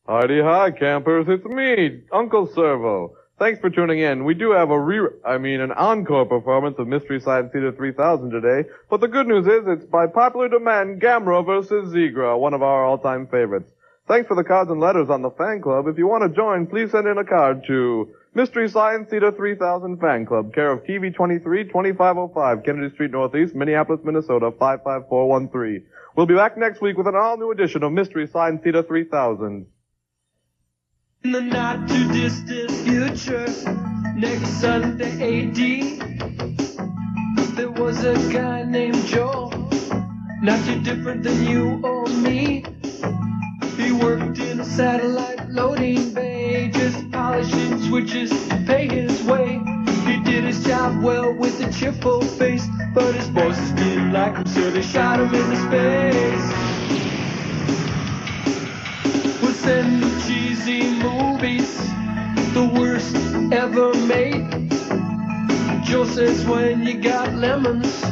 Heidi hi, campers. It's me, Uncle Servo. Thanks for tuning in. We do have an encore performance of Mystery Science Theater 3000 today, but the good news is it's by popular demand Gamera versus Zigra, one of our all-time favorites. Thanks for the cards and letters on the fan club. If you want to join, please send in a card to Mystery Science Theater 3000 Fan Club, care of TV 23, 2505, Kennedy Street Northeast, Minneapolis, Minnesota, 55413. We'll be back next week with an all-new edition of Mystery Science Theater 3000. In the not too distant future, next Sunday AD, there was a guy named Joe, not too different than you or me. He worked in a satellite loading bay, just polishing switches to pay his way. He did his job well with a cheerful face, but his bosses didn't like him, so they shot him into space. We'll send him cheesy movies, the worst ever made. Joe says when you got lemons,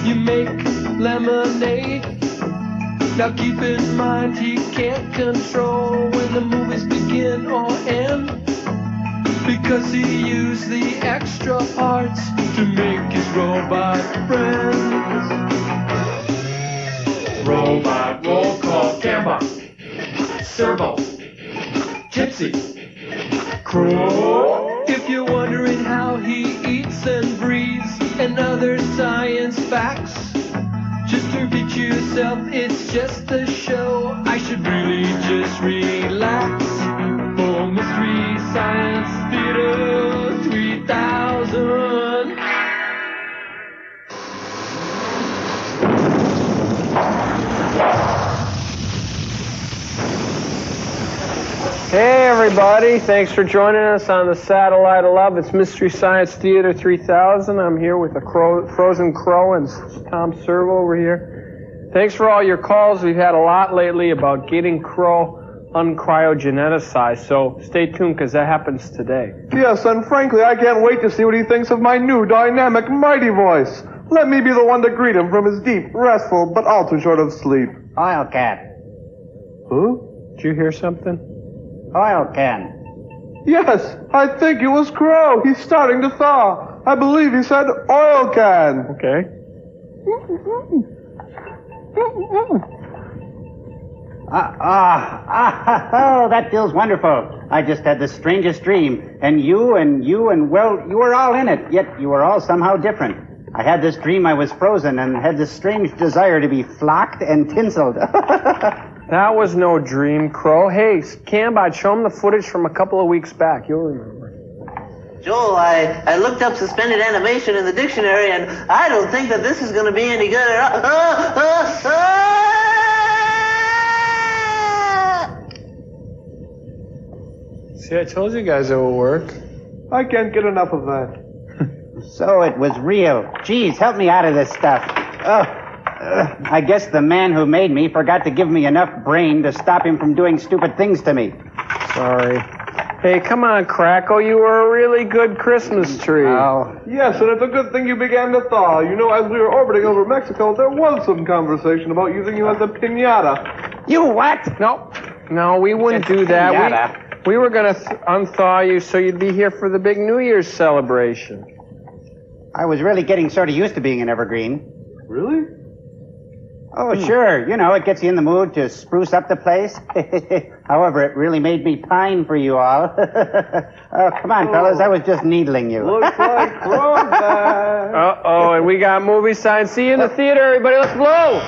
you make lemonade. Now keep in mind he can't control when the movies begin or end, because he used the extra parts to make his robot friends. Robot roll call, Gamera, Servo, Gypsy, Crow. If you're wondering how he eats and breathes and other science facts, just repeat yourself, it's just a show. I should really just relax. For Mystery Science Theater 3000. Hey everybody, thanks for joining us on the Satellite of Love. It's Mystery Science Theater 3000. I'm here with a Frozen Crow and Tom Servo over here. Thanks for all your calls. We've had a lot lately about getting Crow uncryogeneticized, so stay tuned because that happens today. Yes, and frankly, I can't wait to see what he thinks of my new dynamic, mighty voice. Let me be the one to greet him from his deep, restful, but all too short of sleep. Oil can. Who? Did you hear something? Oil can. Yes, I think it was Crow. He's starting to thaw. I believe he said oil can. Okay. Oh, that feels wonderful. I just had the strangest dream. And you, well, you were all in it, yet you were all somehow different. I had this dream I was frozen and had this strange desire to be flocked and tinseled. That was no dream, Crow. Hey, Cambot, show him the footage from a couple of weeks back. You'll remember. Joel, I looked up suspended animation in the dictionary, and I don't think that this is going to be any good at all. See, I told you guys it would work. I can't get enough of that. So it was real. Geez, help me out of this stuff. I guess the man who made me forgot to give me enough brain to stop him from doing stupid things to me. Sorry. Hey, come on, Crackle. You were a really good Christmas tree. Oh. Yes, and it's a good thing you began to thaw. You know, as we were orbiting over Mexico, there was some conversation about using you as a piñata. You what? No, we wouldn't do that. We were going to unthaw you so you'd be here for the big New Year's celebration. I was really getting sort of used to being an evergreen. Really? Oh, sure. You know, it gets you in the mood to spruce up the place. However, it really made me pine for you all. Oh, come on, fellas. I was just needling you. Looks like throwback. Uh-oh, and we got movie signs. See you in the theater, everybody. Let's blow!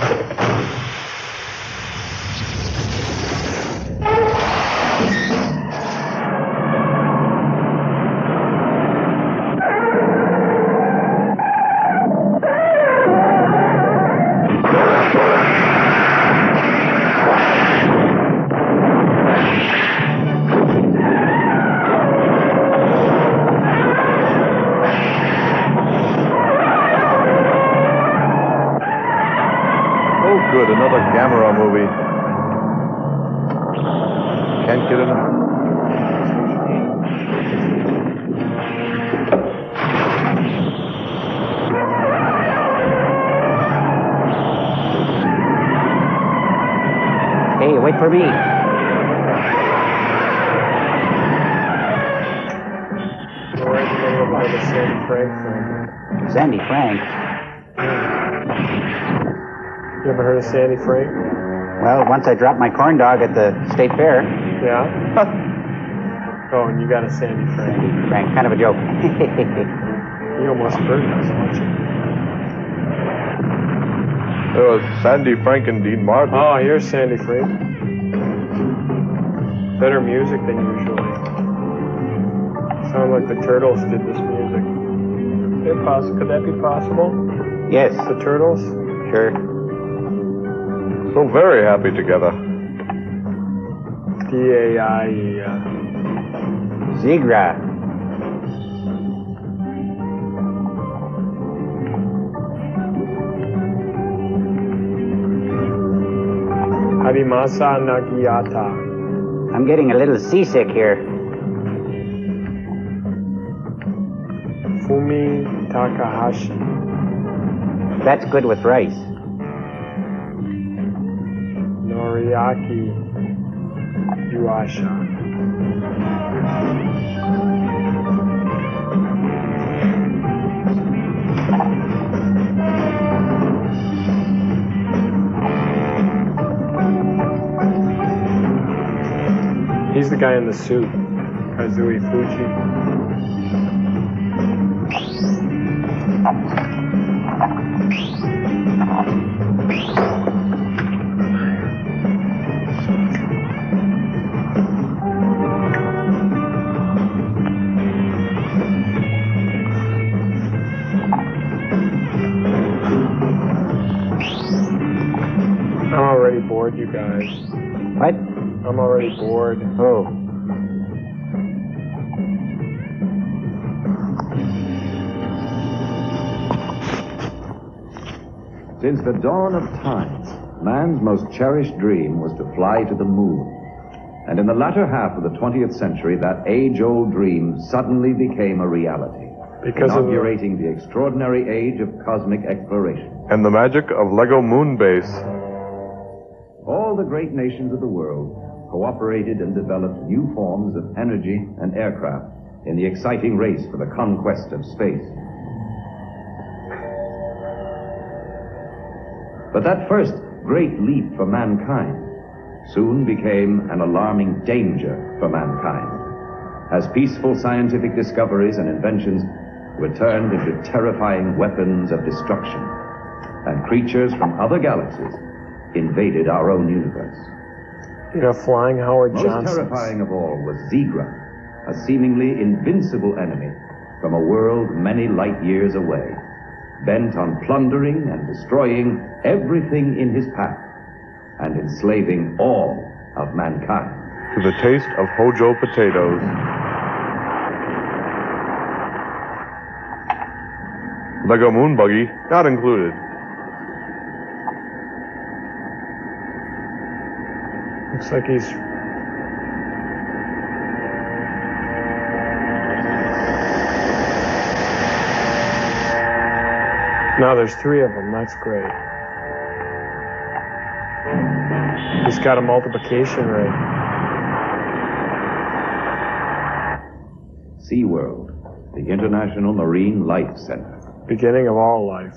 Good, another Gamera movie. Can't get enough. Hey, wait for me. heard of Sandy Frank film. Sandy Frank? You ever heard of Sandy Frank? Well, once I dropped my corn dog at the state fair. Yeah? Oh, and you got a Sandy Frank. Sandy Frank, kind of a joke. You almost hurt us watching. There was Sandy Frank and Dean Martin. Oh, here's Sandy Frank. Better music than usually. Sound like the Turtles did this music. Could that be possible? Yes. The Turtles? Sure. So very happy together. D-A-I-E. Zigra. Harimasa Nagiyata. I'm getting a little seasick here. Fumi Takahashi. That's good with rice. Noriaki Yuasha. He's the guy in the suit, Kazui Fuji. I'm already bored, you guys. What? I'm already bored. Oh. Since the dawn of times, man's most cherished dream was to fly to the moon. And in the latter half of the 20th century, that age-old dream suddenly became a reality, inaugurating the extraordinary age of cosmic exploration. And the magic of Lego Moon Base. All the great nations of the world cooperated and developed new forms of energy and aircraft in the exciting race for the conquest of space. But that first great leap for mankind soon became an alarming danger for mankind, as peaceful scientific discoveries and inventions were turned into terrifying weapons of destruction, and creatures from other galaxies invaded our own universe. You're flying Howard Johnson. Most terrifying of all was Zigra, a seemingly invincible enemy from a world many light years away, bent on plundering and destroying everything in his path and enslaving all of mankind. To the taste of Hojo potatoes. Lego Moon Buggy, not included. Looks like he's... No, there's 3 of them. That's great. He's got a multiplication rate. SeaWorld, the International Marine Life Center. Beginning of all life.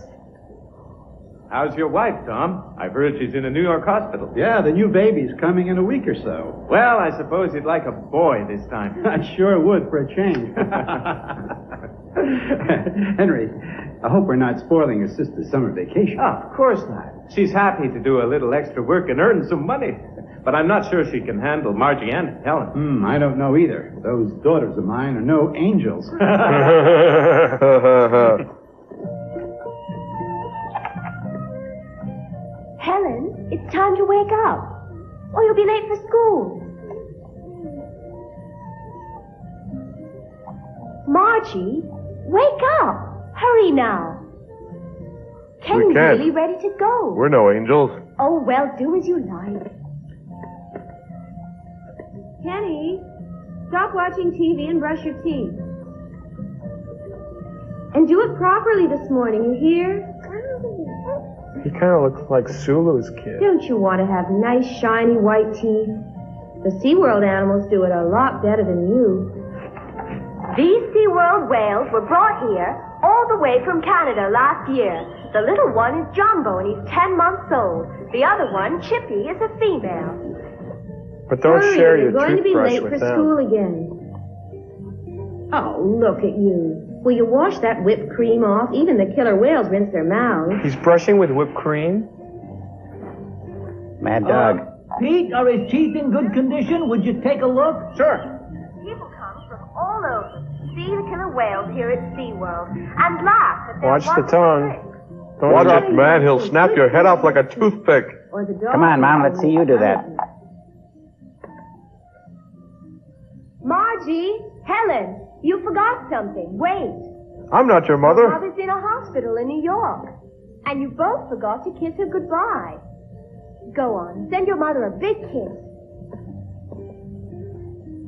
How's your wife, Tom? I've heard she's in a New York hospital. Yeah, the new baby's coming in a week or so. Well, I suppose you'd like a boy this time. I sure would for a change. Henry, I hope we're not spoiling your sister's summer vacation. Oh, of course not. She's happy to do a little extra work and earn some money. But I'm not sure she can handle Margie and Helen. I don't know either. Those daughters of mine are no angels. Helen, it's time to wake up, or you'll be late for school. Margie, wake up. Hurry now. Kenny's really ready to go. We're no angels. Oh, well, do as you like. Kenny, stop watching TV and brush your teeth. And do it properly this morning, you hear? He kind of looks like Sulu's kid. Don't you want to have nice, shiny, white teeth? The SeaWorld animals do it a lot better than you. These SeaWorld whales were brought here all the way from Canada last year. The little one is Jumbo, and he's 10 months old. The other one, Chippy, is a female. But don't share your You're going to be toothbrush late with for them. school again. Oh, look at you. Will you wash that whipped cream off? Even the killer whales rinse their mouths. He's brushing with whipped cream? Mad dog. Pete, are his teeth in good condition? Would you take a look? Sure. People come from all over to see the killer whales here at SeaWorld and laugh at their Watch the wonderful tongue. tricks. Don't Watch drop it, man. He'll snap your head off like a toothpick. Or the Come on, Mom, let's see you do that. Margie, Helen, you forgot something. Wait. I'm not your Your mother. mother's in a hospital in New York. And you both forgot to kiss her goodbye. Go on, send your mother a big kiss.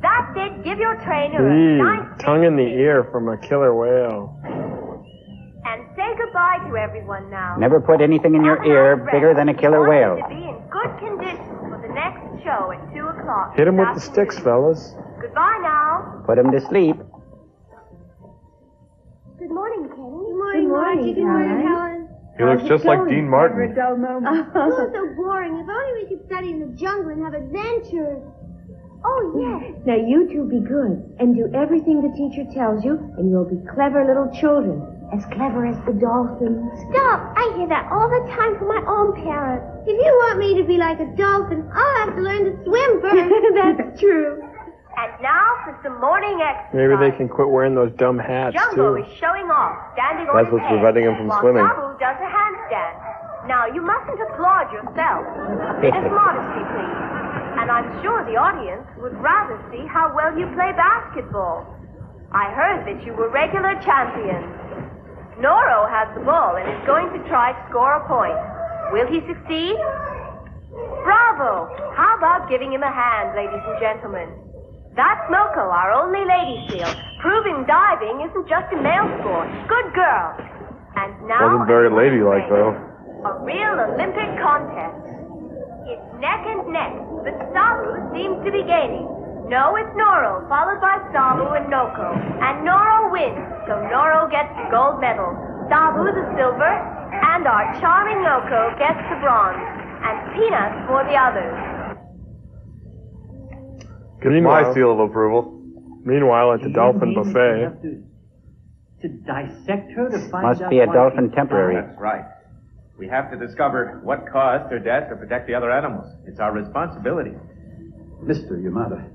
That's it. Give your trainer a nice big Tongue in the ear from a killer whale. and say goodbye to everyone now. Never put anything in your Have a ear nice bigger rest. than a killer We want whale. you to be in good condition for the next show at 2 o'clock. Hit him this with the sticks, afternoon. fellas. Goodbye now. Put him to sleep. Good morning, Kenny. Good morning, Margie. Good morning, Helen. He looks just like Dean Martin. School's so boring. If only we could study in the jungle and have adventures. Oh, yes. Now, you two be good and do everything the teacher tells you, and you'll be clever little children. As clever as the dolphins. Stop. I hear that all the time from my own parents. If you want me to be like a dolphin, I'll have to learn to swim first. That's true. And now for some morning exercise. Maybe they can quit wearing those dumb hats, Jumbo too. is showing off, standing on That's his what's head, preventing him from while swimming. Sabu does a handstand. Now, you mustn't applaud yourself. Just modesty, please. And I'm sure the audience would rather see how well you play basketball. I heard that you were regular champions. Noro has the ball and is going to try to score a point. Will he succeed? Bravo! How about giving him a hand, ladies and gentlemen? That's Moko, our only lady seal, proving diving isn't just a male sport. Good girl. And now Wasn't very ladylike, though. a real Olympic contest. It's neck and neck, but Sabu seems to be gaining. No, it's Noro, followed by Sabu and Noko. And Noro wins, so Noro gets the gold medal. Sabu the silver, and our charming Noko gets the bronze. And peanuts for the others. Gets my seal of approval. Meanwhile, at the dolphin You buffet. have to dissect her to find Must out be a why dolphin she's temporary. That's right. We have to discover what caused her death to protect the other animals. It's our responsibility. Mr. Yamada,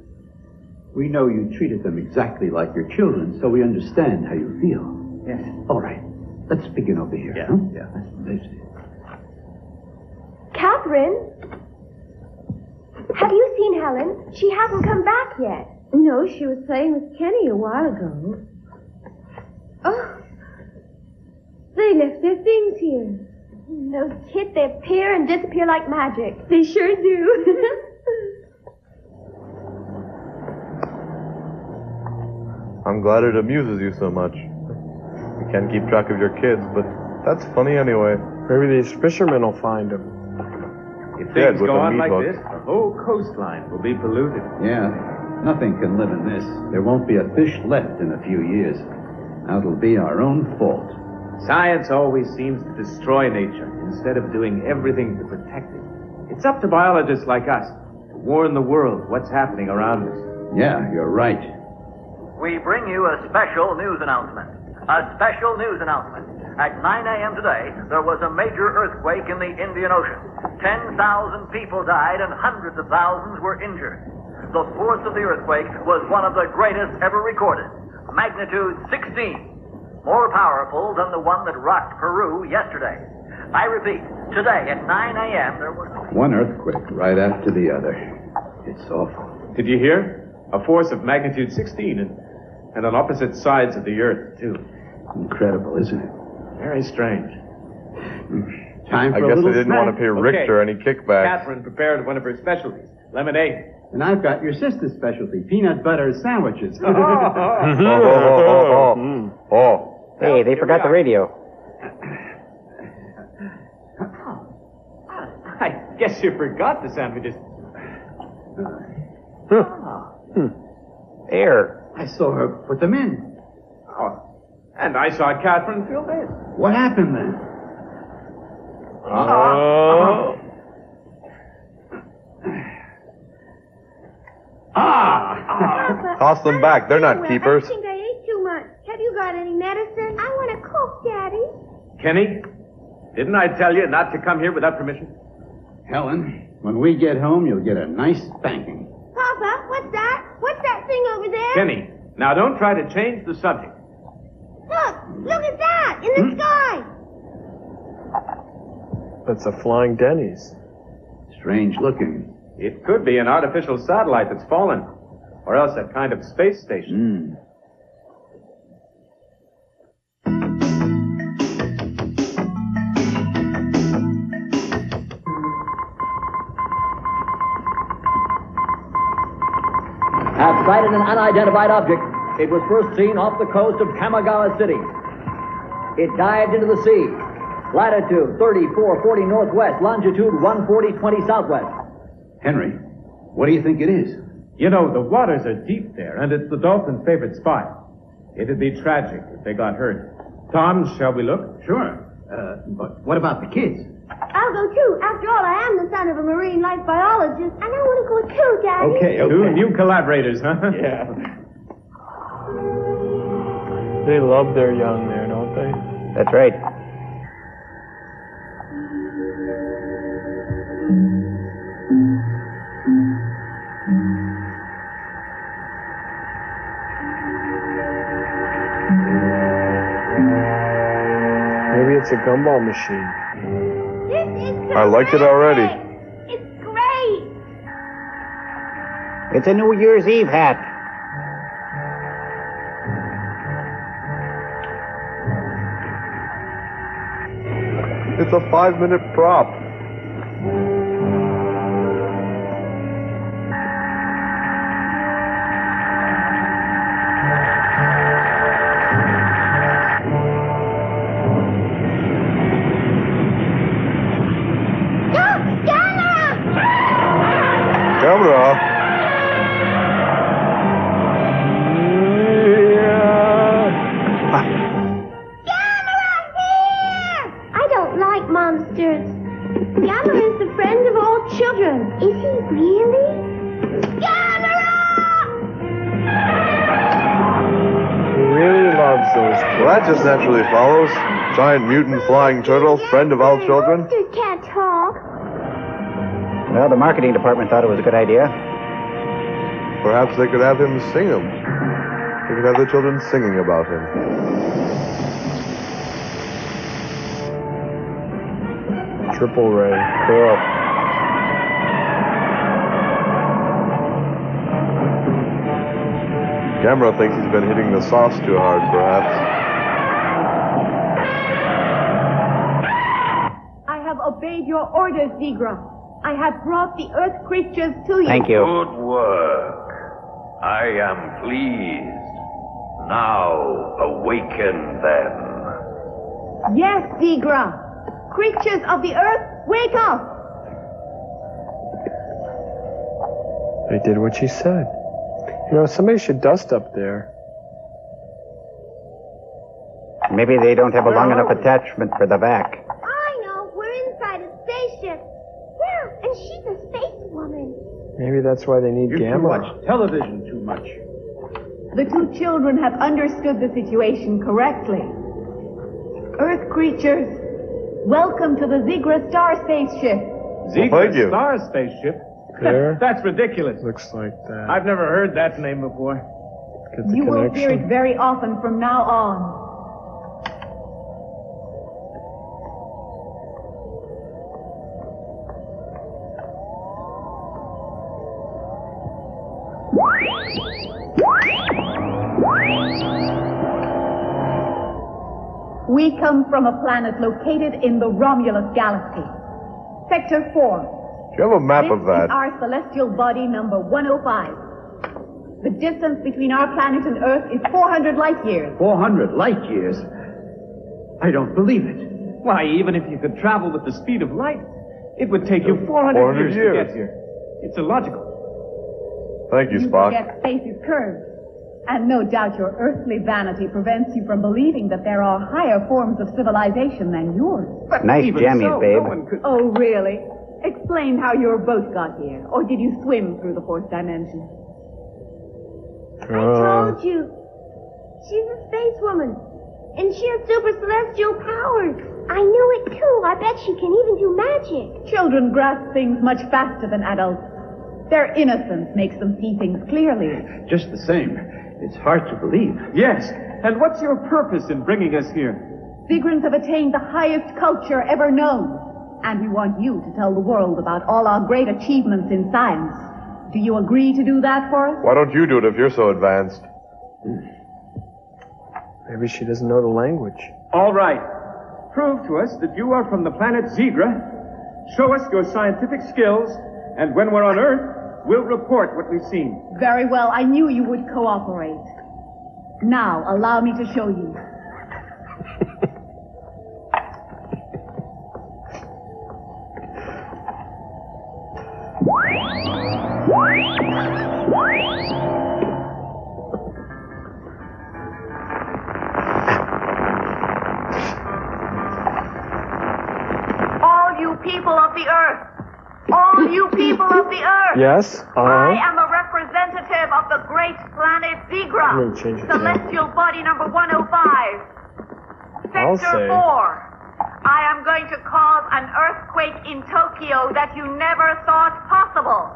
we know you treated them exactly like your children, so we understand how you feel. Yes. All right, let's begin over here. Yeah, huh? yeah. Let's- Catherine? Have you seen Helen? She hasn't come back yet. No, she was playing with Kenny a while ago. Oh, they left their things here. Those kids, they appear and disappear like magic. They sure do. I'm glad it amuses you so much. You can't keep track of your kids, but that's funny anyway. Maybe these fishermen will find him. If Dead things with go a on meat like hook. this, the whole coastline will be polluted. Yeah, nothing can live in this. There won't be a fish left in a few years. That'll be our own fault. Science always seems to destroy nature instead of doing everything to protect it. It's up to biologists like us to warn the world what's happening around us. Yeah, you're right. We bring you a special news announcement. A special news announcement. At 9 a.m. today, there was a major earthquake in the Indian Ocean. 10,000 people died and hundreds of thousands were injured. The force of the earthquake was one of the greatest ever recorded. Magnitude 16. More powerful than the one that rocked Peru yesterday. I repeat, today at 9 a.m. there was... One earthquake right after the other. It's awful. Did you hear? A force of magnitude 16 and on opposite sides of the earth, too. Incredible, isn't it? Very strange. Time for I a guess little they didn't snack. want to pay Richter any kickbacks. Catherine prepared one of her specialties, lemonade. And I've got your sister's specialty, peanut butter sandwiches. Oh. Hey, they forgot the radio. I guess you forgot the sandwiches. There. I saw her put them in. Oh, and I saw Catherine fill in. What happened then? Toss them back. They're not keepers. I think I ate too much. Have you got any medicine? I want a Coke, Daddy. Kenny, didn't I tell you not to come here without permission? Helen, when we get home, you'll get a nice spanking. Papa, what's that? What's that thing over there? Kenny, now don't try to change the subject. Look at that, in the sky. That's a flying Denny's. Strange looking. It could be an artificial satellite that's fallen, or else a kind of space station. Have sighted an unidentified object. It was first seen off the coast of Kamagawa City. It dived into the sea. Latitude 3440 northwest, longitude 14020 southwest. Henry, what do you think it is? You know, the waters are deep there, and it's the dolphins' favorite spot. It'd be tragic if they got hurt. Tom, shall we look? Sure. But what about the kids? I'll go too. After all, I am the son of a marine life biologist, and I want to go too, Daddy. Okay. Two new collaborators, huh? Yeah. They love their young there, don't they? That's right. Maybe it's a gumball machine. This is I liked it already. It's great. It's a New Year's Eve hat. It's a 5-minute prop. Gamera! I don't like monsters. Gamera is the friend of all children. Is he really? Gamera! He really loves those kids. Well, that just naturally follows. Giant mutant flying turtle, friend of all children. Monsters can't talk. Well, the marketing department thought it was a good idea. Perhaps they could have him sing them. They could have the children singing about him. Triple ray. Cool. Gamera thinks he's been hitting the sauce too hard, perhaps. I have obeyed your orders, Zigra. I have brought the earth creatures to you. Thank you. Good work. I am pleased. Now awaken them. Yes, Zigra. Creatures of the earth, wake up. They did what she said. You know, somebody should dust up there. Maybe they don't have a long enough attachment for the vac. I know. We're inside a spaceship. Yeah, and she's a space woman. Maybe that's why they need Gamera. watch television too much. The two children have understood the situation correctly. Earth creatures, welcome to the Zigra star spaceship. Zigra thank you. Star Spaceship? There. That's ridiculous. Looks like that. I've never heard that name before. Get the You will hear connection. it very often from now on. We come from a planet located in the Romulus galaxy. Sector 4. Do you have a map of This that? is our celestial body number 105. The distance between our planet and Earth is 400 light years. 400 light years? I don't believe it. Why, even if you could travel with the speed of light, it would take you 400 400 years to get here. It's illogical. Thank you, You Spock. forget space is curved. And no doubt your earthly vanity prevents you from believing that there are higher forms of civilization than yours. But nice jammies, babe. Oh, really? Explain how your boat got here. Or did you swim through the fourth dimension? I told you. She's a space woman. And she has super celestial powers. I knew it too. I bet she can even do magic. Children grasp things much faster than adults. Their innocence makes them see things clearly. Just the same, it's hard to believe. Yes, and what's your purpose in bringing us here? Zigrans have attained the highest culture ever known. And we want you to tell the world about all our great achievements in science. Do you agree to do that for us? Why don't you do it if you're so advanced? Maybe she doesn't know the language. All right. Prove to us that you are from the planet Zigra. Show us your scientific skills, and when we're on Earth, we'll report what we've seen. Very well. I knew you would cooperate. Now, allow me to show you. People of the Earth. All you people of the Earth. Yes? I am a representative of the great planet Zigra. Celestial body number 105. Sector 4. I am going to cause an earthquake in Tokyo that you never thought possible.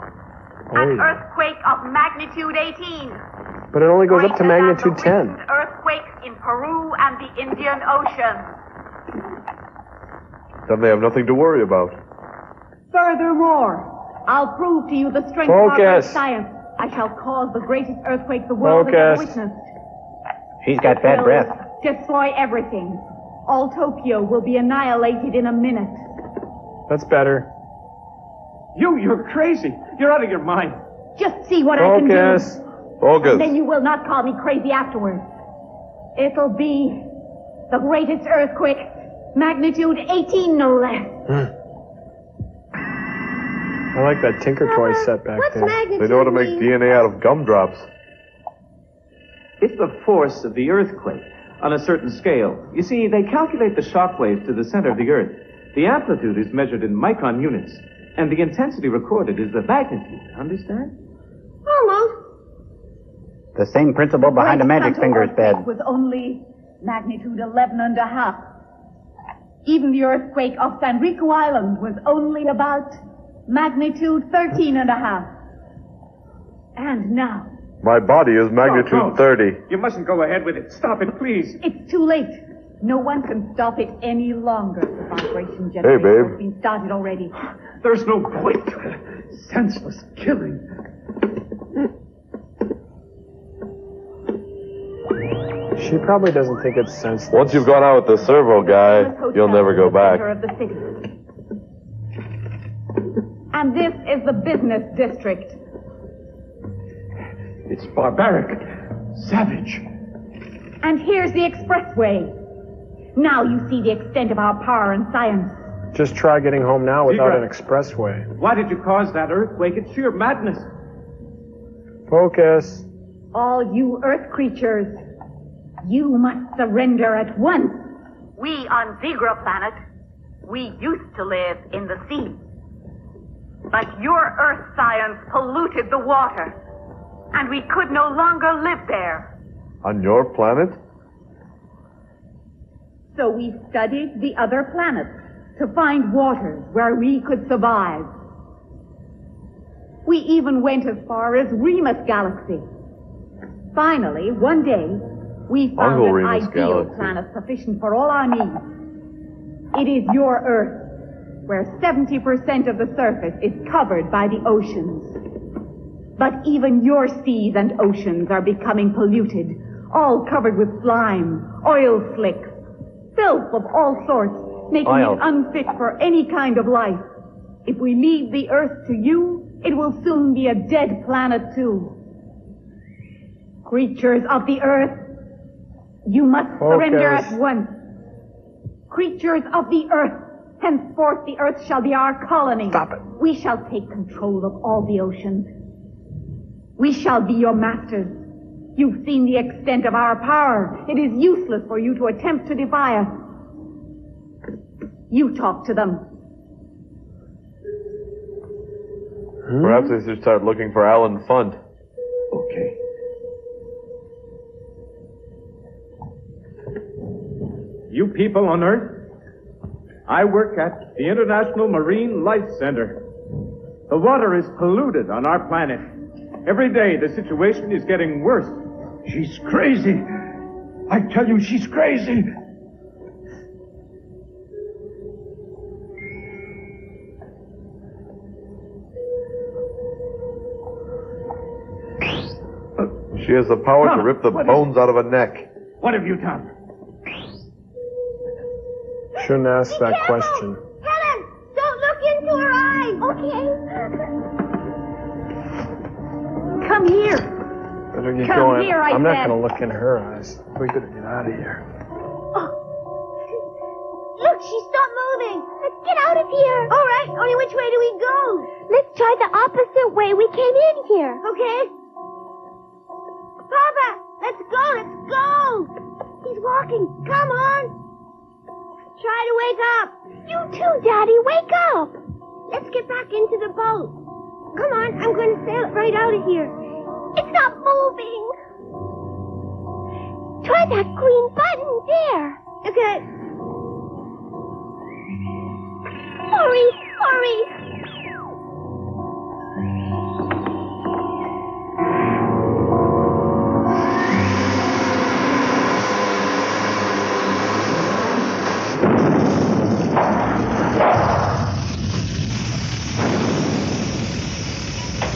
An earthquake of magnitude 18. But it only goes up to magnitude 10. Earthquakes in Peru and the Indian Ocean. Then they have nothing to worry about. Furthermore, I'll prove to you the strength of our science. I shall cause the greatest earthquake the world has ever witnessed. She's got bad breath. Destroy everything. All Tokyo will be annihilated in a minute. That's better. You're crazy. You're out of your mind. Just see what I can do. Focus. And then you will not call me crazy afterwards. It'll be the greatest earthquake. Magnitude 18, no less. I like that Tinker Toy set back there. They know how to make DNA out of gumdrops. It's the force of the earthquake on a certain scale. You see, they calculate the shock waves to the center of the Earth. The amplitude is measured in micron units, and the intensity recorded is the magnitude. Understand? Almost. The same principle behind a magic finger's bed. Was only magnitude 11.5. Even the earthquake of Sanriku Island was only about magnitude 13.5. And now... My body is magnitude 30. You mustn't go ahead with it. Stop it, please. It's too late. No one can stop it any longer. The vibration generator has been started already. There's no point. Senseless killing. She probably doesn't think it's senseless. Once you've gone out with the servo guy, you'll never go back. Of the city. And this is the business district. It's barbaric, savage. And here's the expressway. Now you see the extent of our power and science. Just try getting home now without an expressway. Why did you cause that earthquake? It's sheer madness. Focus. All you Earth creatures, you must surrender at once. We on Zigra planet, we used to live in the sea. But your Earth science polluted the water, and we could no longer live there. On your planet? So we studied the other planets to find waters where we could survive. We even went as far as Remus Galaxy. Finally, one day, we found an ideal planet sufficient for all our needs. It is your Earth, where 70% of the surface is covered by the oceans. But even your seas and oceans are becoming polluted, all covered with slime, oil slicks, filth of all sorts, making it unfit for any kind of life. If we leave the Earth to you, it will soon be a dead planet too. Creatures of the Earth, you must surrender at once. Creatures of the Earth, henceforth the Earth shall be our colony. Stop it. We shall take control of all the oceans. We shall be your masters. You've seen the extent of our power. It is useless for you to attempt to defy us. You talk to them. Perhaps they should start looking for Alan Funt. Okay. You people on Earth, I work at the International Marine Life Center. The water is polluted on our planet. Every day the situation is getting worse. She's crazy. I tell you, she's crazy. She has the power to rip the bones out of a neck. What have you done? Shouldn't ask that question. Helen, don't look into her eyes. Okay. Come here. Better get Come going. here, I I'm not said. going to look in her eyes. We better get out of here. Look, she stopped moving. Let's get out of here. All right, only which way do we go? Let's try the opposite way we came in here. Okay. Papa, let's go, let's go. He's walking. Come on. Try to wake up. You too, Daddy. Wake up. Let's get back into the boat. Come on, I'm going to sail it right out of here. It's not moving. Try that green button there. Okay. Hurry, hurry.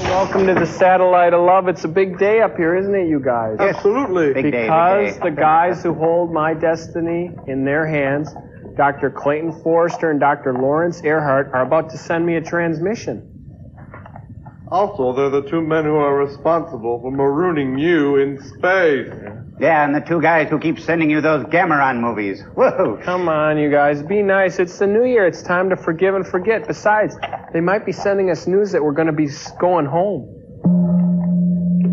Welcome to the Satellite of Love. It's a big day up here, isn't it, you guys? Absolutely. Big day, Because big day. the guys who hold my destiny in their hands, Dr. Clayton Forrester and Dr. Lawrence Earhart, are about to send me a transmission. Also, they're the two men who are responsible for marooning you in space. Yeah, and the two guys who keep sending you those Gamera movies. Whoa. Come on, you guys. Be nice. It's the new year. It's time to forgive and forget. Besides, they might be sending us news that we're going to be going home.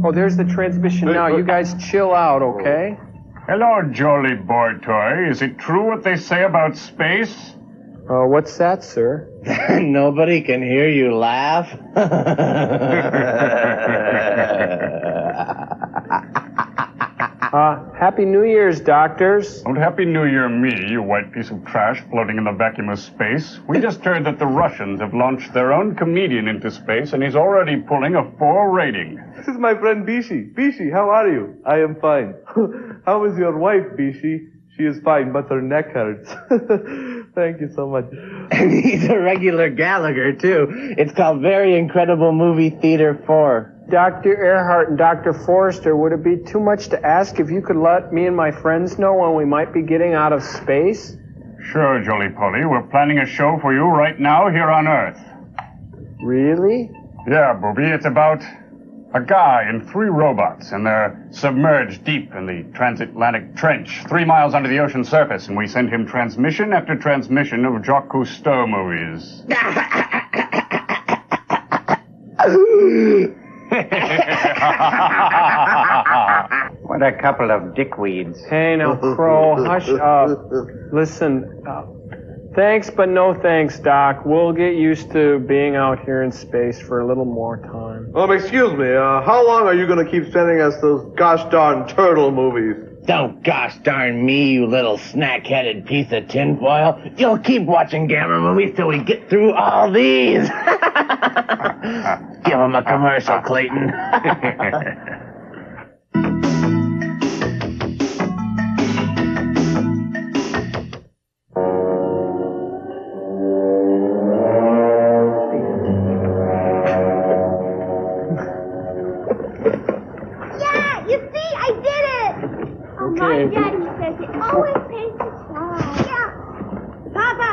Oh, there's the transmission now. You guys chill out, okay? Hello, jolly boy toy. Is it true what they say about space? What's that, sir? Nobody can hear you laugh. Happy New Year's, doctors. Don't Happy New Year me, you white piece of trash floating in the vacuum of space. We just heard that the Russians have launched their own comedian into space, and he's already pulling a 4 rating. This is my friend Bishi. Bishi, how are you? I am fine. How is your wife, Bishi? She is fine, but her neck hurts. Thank you so much. And he's a regular Gallagher, too. It's called Very Incredible Movie Theater 4. Dr. Earhart and Dr. Forrester, would it be too much to ask if you could let me and my friends know when we might be getting out of space? Sure, Jolly Polly. We're planning a show for you right now here on Earth. Really? Yeah, Booby. It's about a guy and 3 robots, and they're submerged deep in the transatlantic trench, 3 miles under the ocean surface, and we send him transmission after transmission of Jacques Cousteau movies. What a couple of dickweeds. Hey, now, Crow, hush up. Listen, thanks, but no thanks, Doc. We'll get used to being out here in space for a little more time. Excuse me, how long are you going to keep sending us those gosh darn turtle movies? Don't gosh darn me, you little snack-headed piece of tinfoil. You'll keep watching Gamera movies till we get through all these. Give him a commercial, Clayton. Yeah, you see, I did it. Oh, my daddy says it always pays to try. Yeah. Papa,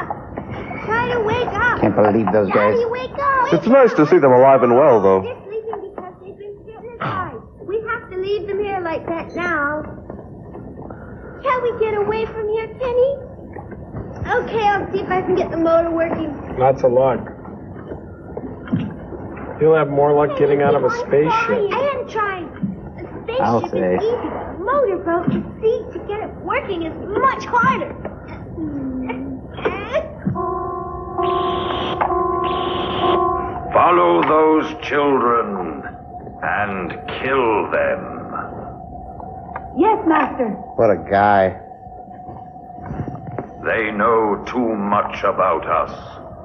try to wake up. Can't believe those guys. Daddy, wake up. It's nice to see them alive and well, though. They're sleeping because they've been sitting inside. We have to leave them here like that now. Can we get away from here, Kenny? Okay, I'll see if I can get the motor working. Lots of luck. You'll have more luck getting out of a spaceship. I am trying. I'll spaceship say. is easy, but a motorboat, see, to get it working is much harder. Follow those children and kill them. Yes, Master. What a guy. They know too much about us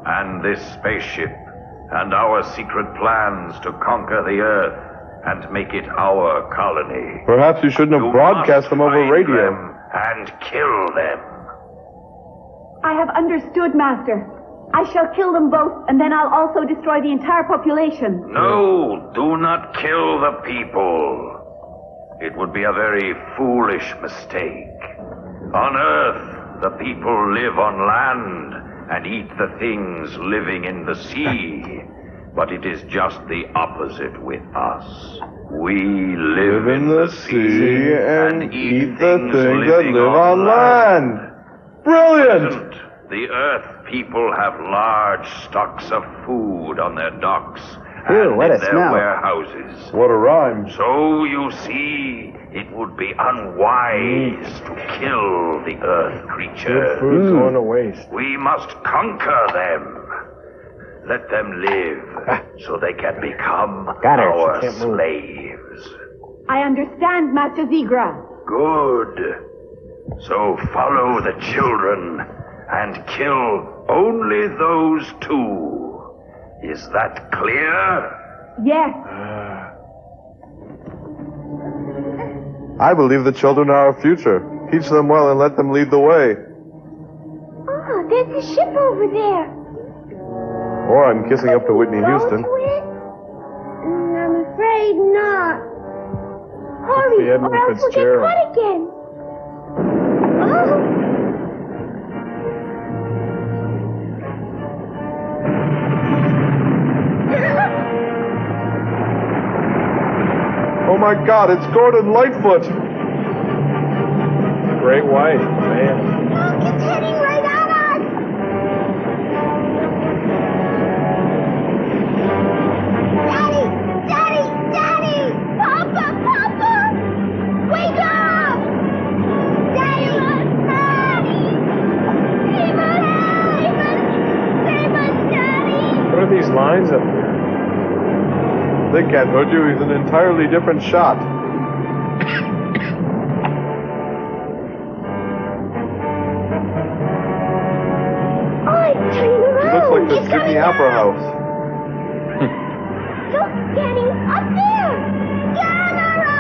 and this spaceship and our secret plans to conquer the Earth and make it our colony. Perhaps you shouldn't have broadcast them over radio. And kill them. I have understood, Master. I shall kill them both, and then I'll also destroy the entire population. No, do not kill the people. It would be a very foolish mistake. On Earth, the people live on land and eat the things living in the sea. But it is just the opposite with us. We live in the sea and eat the things that live on land. Brilliant! The Earth people have large stocks of food on their docks Ew, and what in a their smell. warehouses. What a rhyme. So you see, it would be unwise to kill the Earth creatures. Food's going to waste. We must conquer them. Let them live so they can become our slaves. I understand, Master Zigra. Good. So follow the children and kill only those two. Is that clear? Yes. I believe the children are our future. Teach them well and let them lead the way. Oh, there's a ship over there. Or I'm kissing up to Whitney Houston. I'm afraid not. Hurry, the Edmund or else we'll get Fitzgerald. caught again. Oh my God, it's Gordon Lightfoot. Great white, man. Look, it's heading right at us. Daddy! Daddy! Daddy! Papa! Papa! Wake up! Daddy! Daddy! Save us! Save us! Save us, Daddy! What are these lines up here? They can't hurt you. He's an entirely different shot. Oh, it's turning around. He looks like the It's Sydney coming Opera down. House. Look, Daddy, up there! Gamera!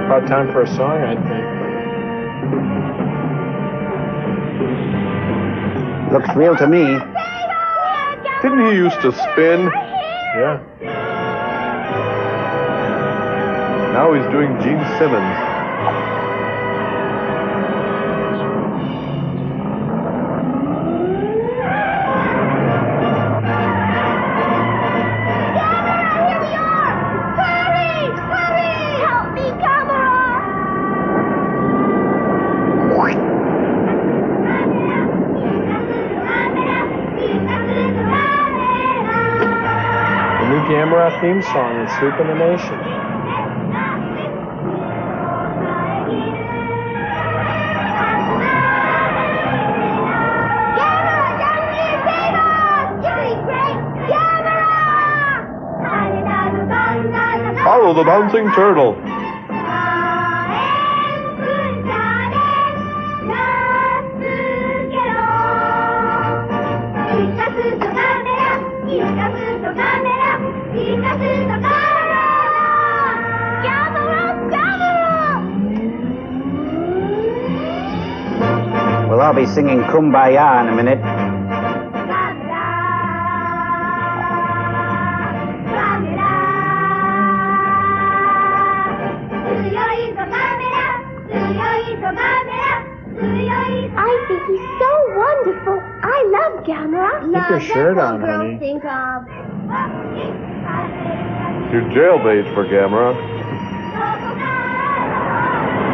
About time for a song, I think. Looks real to me. Didn't he used to spin? Yeah. Now he's doing Gene Simmons. Help me, Gamera! The new Gamera theme song is sweeping the nation. Follow the bouncing turtle. Well, I'll be singing Kumbaya in a minute. I think he's so wonderful. I love Gamera. Keep your shirt on, honey. Think of. You're jailbait for Gamera.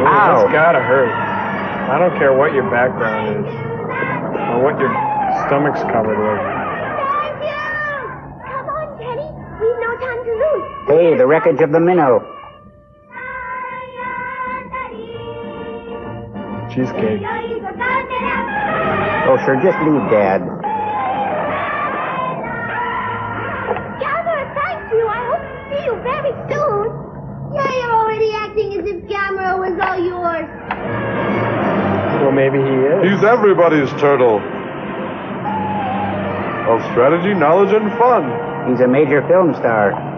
Ooh, that's gotta hurt. I don't care what your background is. Or what your stomach's covered with. Come on, Teddy. We've no time to lose. Hey, the wreckage of the minnow. Cheesecake. Oh, sure, just leave, Dad. Gamera, thank you. I hope to see you very soon. Yeah, you're already acting as if Gamera was all yours. Well, maybe he is. He's everybody's turtle. Of strategy, knowledge, and fun. He's a major film star.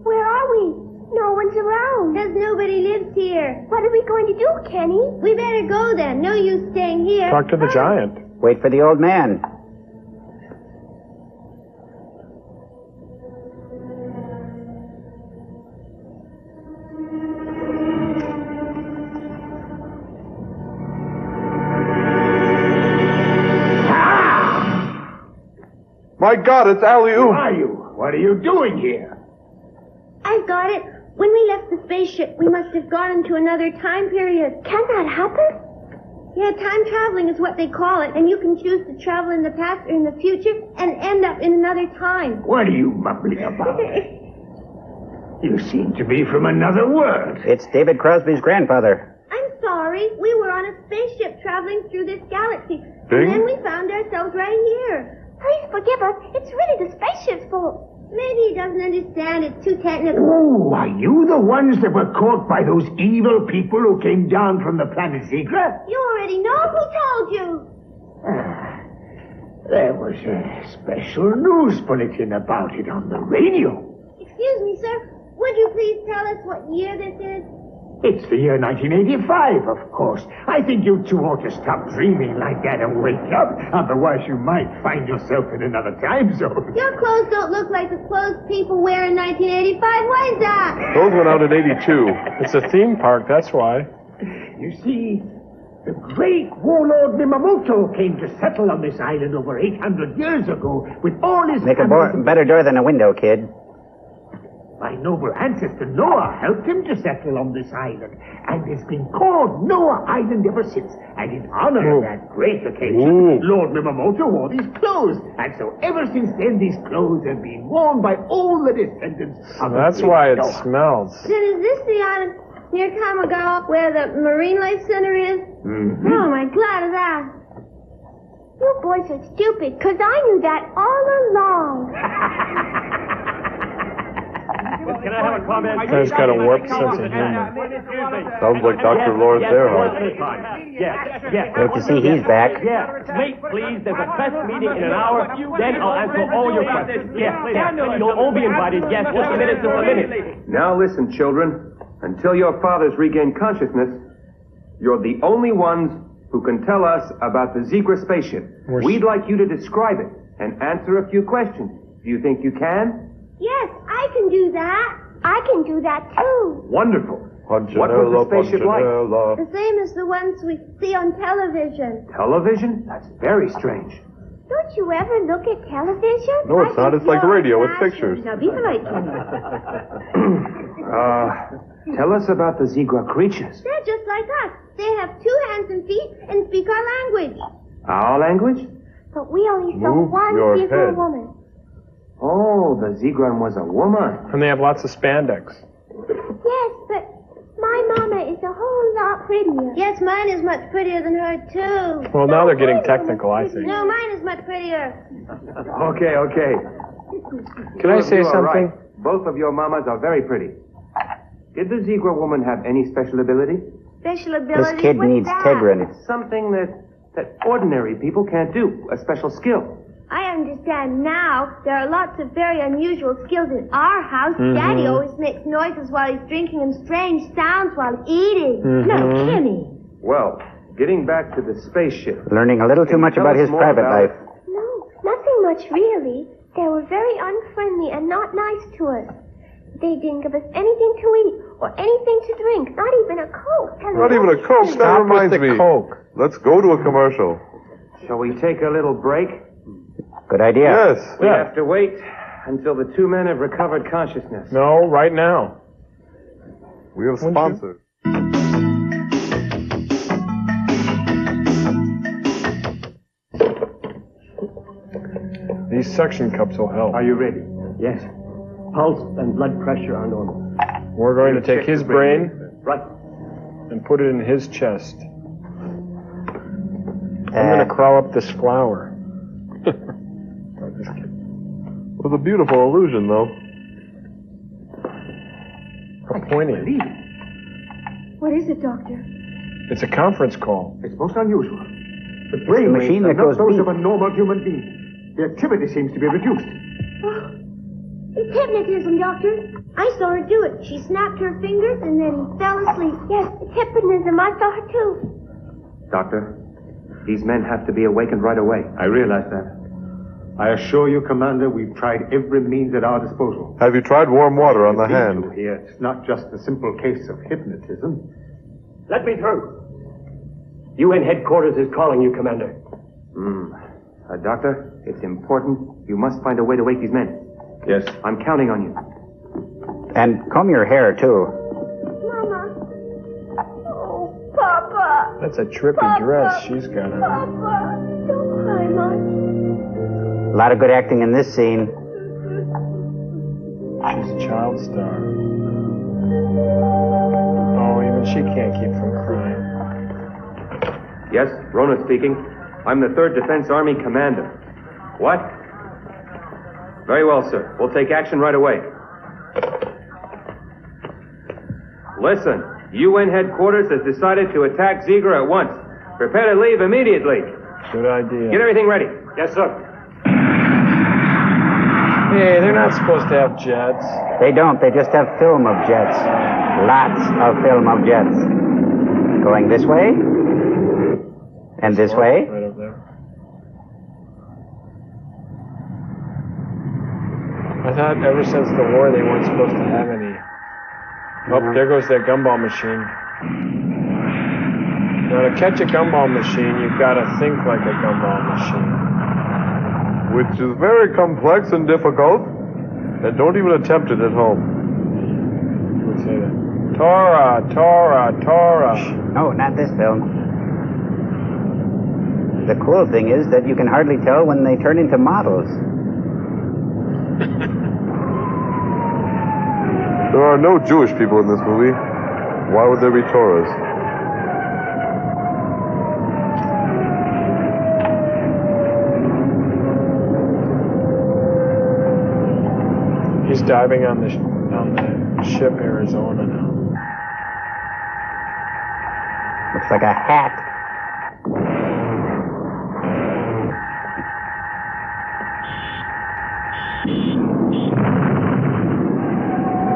Where are we? No one's around. Because nobody lives here. What are we going to do, Kenny? We better go then. No use staying here. Talk to the giant. Wait for the old man. My God, it's alley-oop. Who are you? What are you doing here? I've got it. When we left the spaceship, we must have gone into another time period. Can that happen? Yeah, time traveling is what they call it, and you can choose to travel in the past or in the future and end up in another time. What are you mumbling about? You seem to be from another world. It's David Crosby's grandfather. I'm sorry. We were on a spaceship traveling through this galaxy, Bing? and then we found ourselves right here. Please forgive us. It's really the spaceship's fault. Maybe he doesn't understand. It's too technical. Oh, are you the ones that were caught by those evil people who came down from the planet Zigra? You already know. Who told you? There was a special news bulletin about it on the radio. Excuse me, sir. Would you please tell us what year this is? It's the year 1985, of course. I think you two ought to stop dreaming like that and wake up. Otherwise, you might find yourself in another time zone. Your clothes don't look like the clothes people wear in 1985. Why is that? Those went out in 82. It's a theme park, that's why. You see, the great warlord Mimamoto came to settle on this island over 800 years ago with all his... Make a better door than a window, kid. My noble ancestor Noah helped him to settle on this island, and it's been called Noah Island ever since. And in honor of that great occasion, Lord Mimamoto wore these clothes, and so ever since then these clothes have been worn by all the descendants of That's the why great it Noah. smells. Then is this the island near Kamagawa where the Marine Life Center is? Mm-hmm. Oh, my glad of that. You boys are stupid, because I knew that all along. Can I have a comment? Guy's got a warped sense of humor. Sounds like Dr. Lawrence Earhart. Yes. Good to see he's back. Wait, please. There's a press meeting in an hour. Then I'll answer all your questions. Yes. You'll all be invited. Yes, just a minute. Now listen, children. Until your fathers regain consciousness, you're the only ones who can tell us about the Zigra spaceship. We'd like you to describe it and answer a few questions. Do you think you can? Yes, I can do that. I can do that, too. Wonderful. What was the spaceship like? The same as the ones we see on television. Television? That's very strange. Don't you ever look at television? No, it's not. It's like radio with pictures. Now, be polite, Kenny. Tell us about the Zigra creatures. They're just like us. They have 2 hands and feet and speak our language. Our language? But we only saw Move one your Zigra head. woman. Oh, the Zigran was a woman. And they have lots of spandex. Yes, but my mama is a whole lot prettier. Yes, mine is much prettier than her, too. Well, now they're getting technical, I think. No, mine is much prettier. Okay. Can I say something? Right. Both of your mamas are very pretty. Did the Zigra woman have any special ability? Special ability? This kid What's needs that? Tigran. It's something that ordinary people can't do. A special skill. I understand now. There are lots of very unusual skills in our house. Mhm. Daddy always makes noises while he's drinking and strange sounds while eating. No, Kenny. Well, getting back to the spaceship. Learning a little too much Tell about us his more private about life. No, nothing much really. They were very unfriendly and not nice to us. They didn't give us anything to eat or anything to drink, not even a Coke. And Not even a Coke. That Stop reminds with the me. Coke. Let's go to a commercial. Shall we take a little break? Good idea. Yes. We have to wait until the 2 men have recovered consciousness. No, right now. We have sponsors. These suction cups will help. Are you ready? Yes. Pulse and blood pressure are normal. We're going to take his brain Right. and put it in his chest. I'm going to crawl up this flower. I'm just kidding. It was a beautiful illusion, though. How poignant. What is it, Doctor? It's a conference call. It's most unusual. The brain waves are not those of a normal human being. The activity seems to be reduced. Oh, it's hypnotism, Doctor. I saw her do it. She snapped her fingers and then fell asleep. Yes, it's hypnotism. I saw her too. Doctor, these men have to be awakened right away. I realize that. I assure you, Commander, we've tried every means at our disposal. Have you tried warm water on the hand? Here, it's not just a simple case of hypnotism. Let me through. UN headquarters is calling you, Commander. Doctor, it's important. You must find a way to wake these men. Yes. I'm counting on you. And comb your hair, too. Mama. Oh, Papa. That's a trippy dress she's got on. Papa. Don't cry much. A lot of good acting in this scene. She's a child star. Oh, even she can't keep from crying. Yes, Rona speaking. I'm the 3rd Defense Army Commander. What? Very well, sir. We'll take action right away. Listen, UN headquarters has decided to attack Zigra at once. Prepare to leave immediately. Good idea. Get everything ready. Yes, sir. Hey, they're not supposed to have jets. They don't. They just have film of jets. Lots of film of jets. Going this way. And this way. Right up there. I thought ever since the war they weren't supposed to have any. Oh, there goes that gumball machine. Now, to catch a gumball machine, you've got to think like a gumball machine. Which is very complex and difficult. And don't even attempt it at home. You would say that. Torah, Torah, Torah. No, not this film. The cool thing is that you can hardly tell when they turn into models. There are no Jewish people in this movie. Why would there be Torahs? He's diving on the ship Arizona now. Looks like a hat.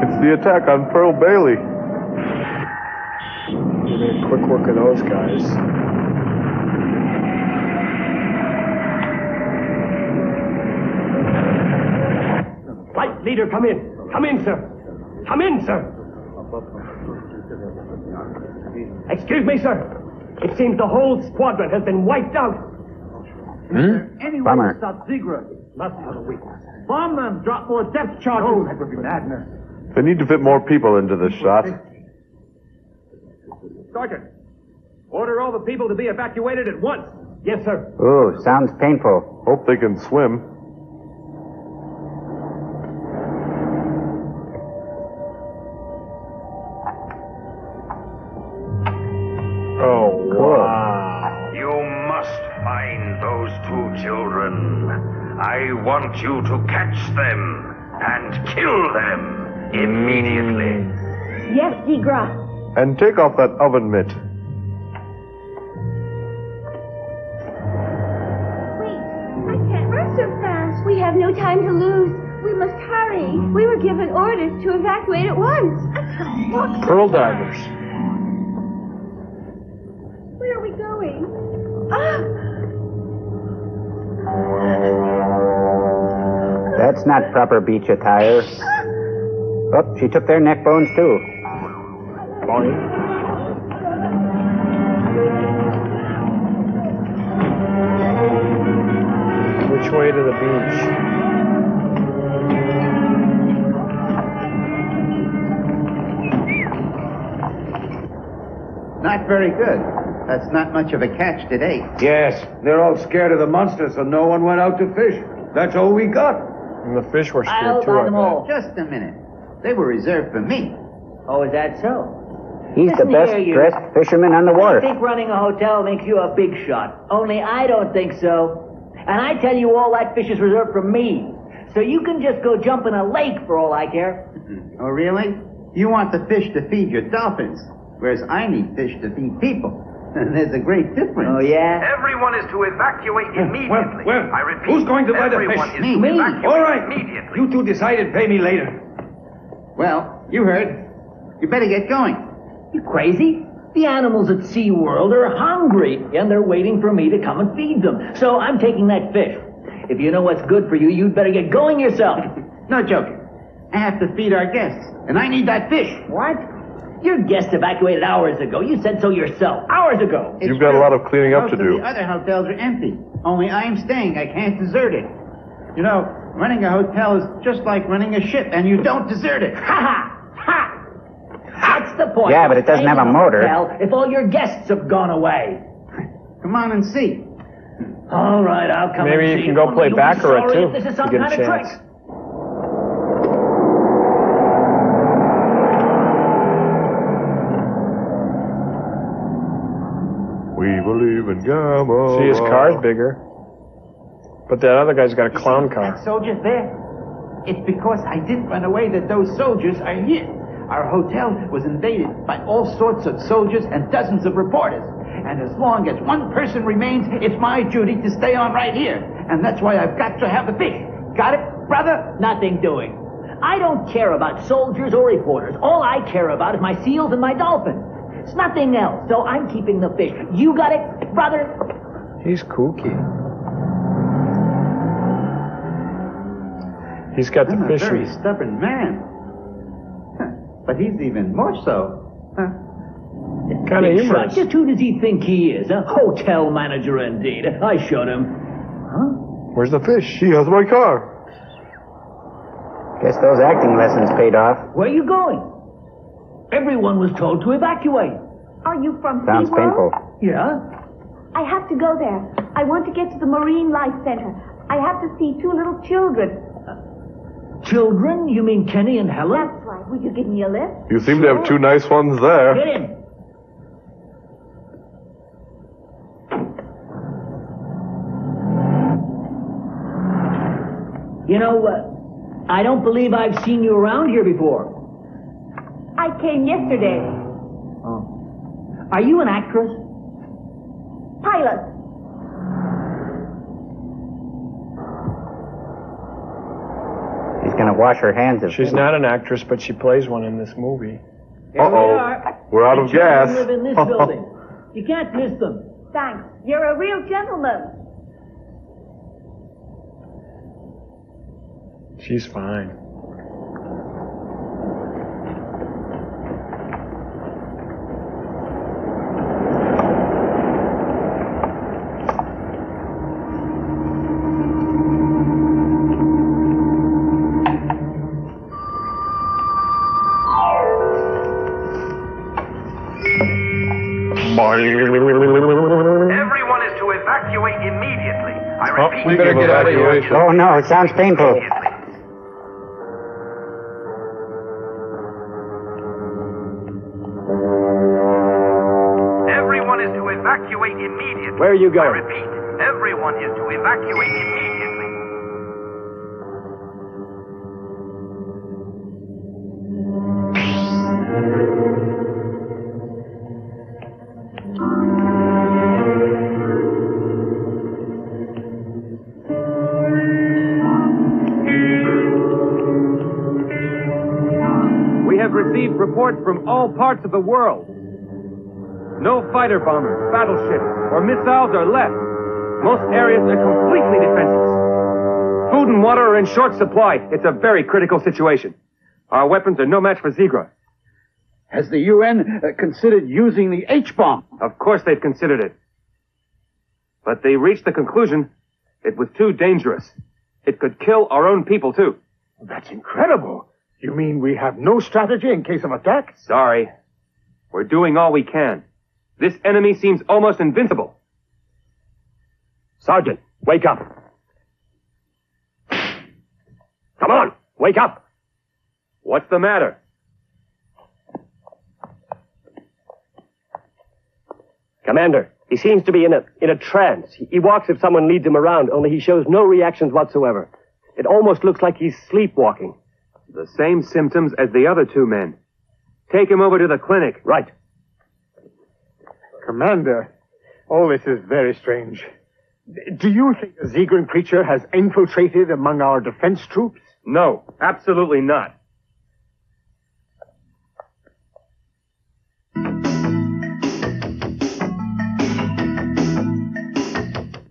It's the attack on Pearl Bailey. You made quick work of those guys. Flight leader, come in. Come in, sir. Come in, sir. Excuse me, sir. It seems the whole squadron has been wiped out. Anyone Bummer. to stop Zigra must have a weakness. Bomb them. Drop more depth charges. No, that would be madness. They need to fit more people into this shot. Sergeant, order all the people to be evacuated at once. Yes, sir. Ooh, sounds painful. Hope they can swim. Oh, wow. You must find those 2 children. I want you to catch them and kill them immediately. Yes, Zigra. And take off that oven mitt. Wait, I can't run so fast. We have no time to lose. We must hurry. We were given orders to evacuate at once. I can't walk so Pearl fast. divers. Where are we going? Ah! That's not proper beach attire. Oh, she took their neck bones too. Boing. Which way to the beach? Not very good. That's not much of a catch today. Yes, they're all scared of the monster, so no one went out to fish. That's all we got. And the fish were I'll scared too, buy I them bet. all. Just a minute. They were reserved for me. Oh, is that so? He's the Listen best here, you. dressed fisherman on the water. I think running a hotel makes you a big shot. Only I don't think so. And I tell you all that fish is reserved for me. So you can just go jump in a lake for all I care. Oh, really? You want the fish to feed your dolphins, whereas I need fish to feed people. There's a great difference. Oh, yeah? Everyone is to evacuate immediately. Well, I repeat, who's going to buy the everyone fish? is to evacuate All right. immediately. You two decide and pay me later. Well, you heard. You better get going. You crazy? The animals at SeaWorld are hungry, and they're waiting for me to come and feed them. So I'm taking that fish. If you know what's good for you, you'd better get going yourself. No joking. I have to feed our guests, and I need that fish. What? Your guest evacuated hours ago. You said so yourself. Hours ago. You've got a lot of cleaning up Most to of do. the other hotels are empty. Only I'm staying. I can't desert it. You know, running a hotel is just like running a ship, and you don't desert it. Ha ha! Ha! That's the point. Yeah, but it doesn't have a motor. Hotel if all your guests have gone away. Come on and see. All right, I'll come Maybe and you see. can go Only play you'll be baccarat, sorry too, if this is if some you get a kind of chance. trick. We believe in Gamma. See, his car's bigger. But that other guy's got a clown car. That soldiers there? It's because I didn't run away that those soldiers are here. Our hotel was invaded by all sorts of soldiers and dozens of reporters. And as long as one person remains, it's my duty to stay on right here. And that's why I've got to have the fish. Got it, brother? Nothing doing. I don't care about soldiers or reporters. All I care about is my seals and my dolphins. It's nothing else. So I'm keeping the fish. You got it, brother? He's kooky. He's got the I'm fish. a very stubborn man. But he's even more so. Kind of Big humorous. shot. Just who does he think he is? A hotel manager indeed. I showed him. Huh? Where's the fish? He has my car. Guess those acting lessons paid off. Where are you going? Everyone was told to evacuate. Are you from Sounds SeaWorld? painful. Yeah? I have to go there. I want to get to the Marine Life Center. I have to see two little children. Children? You mean Kenny and Helen? That's right. Will you give me a lift? You seem to have two nice ones there. Get in. You know, I don't believe I've seen you around here before. I came yesterday. Oh. Are you an actress? Pilot. She's gonna wash her hands of She's not an actress, but she plays one in this movie. Uh-oh. We're out of gas. Live in this building. You can't miss them. Thanks. You're a real gentleman. She's fine. Everyone is to evacuate immediately. I repeat, we better get out of here. Oh no, it sounds painful. Everyone is to evacuate immediately. Where are you I going? repeat, everyone is to evacuate immediately. We have received reports from all parts of the world. No fighter bombers, battleships, or missiles are left. Most areas are completely defenseless. Food and water are in short supply. It's a very critical situation. Our weapons are no match for Zigra. Has the UN considered using the H-bomb? Of course they've considered it. But they reached the conclusion it was too dangerous. It could kill our own people, too. That's incredible. You mean we have no strategy in case of attack? Sorry. We're doing all we can. This enemy seems almost invincible. Sergeant, wake up. Come on, wake up! What's the matter? Commander, he seems to be in a trance. He walks if someone leads him around, only he shows no reactions whatsoever. It almost looks like he's sleepwalking. The same symptoms as the other two men. Take him over to the clinic. Right. Commander, all this is very strange. Do you think a Zigran creature has infiltrated among our defense troops? No, absolutely not.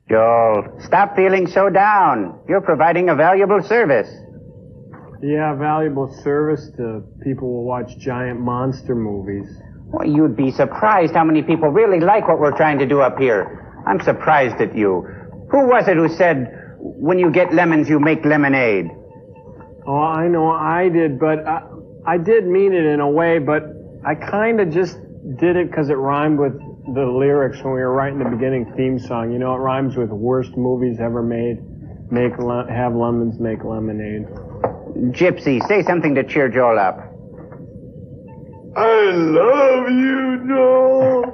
Joel, stop feeling so down. You're providing a valuable service. Yeah, valuable service to people who watch giant monster movies. Well, you'd be surprised how many people really like what we're trying to do up here. I'm surprised at you. Who was it who said, when you get lemons, you make lemonade? Oh, I know I did, but I did mean it in a way, but I kind of just did it because it rhymed with the lyrics when we were writing the beginning theme song. You know, it rhymes with worst movies ever made. Have lemons, make lemonade. Gypsy, say something to cheer Joel up. I love you, Joel.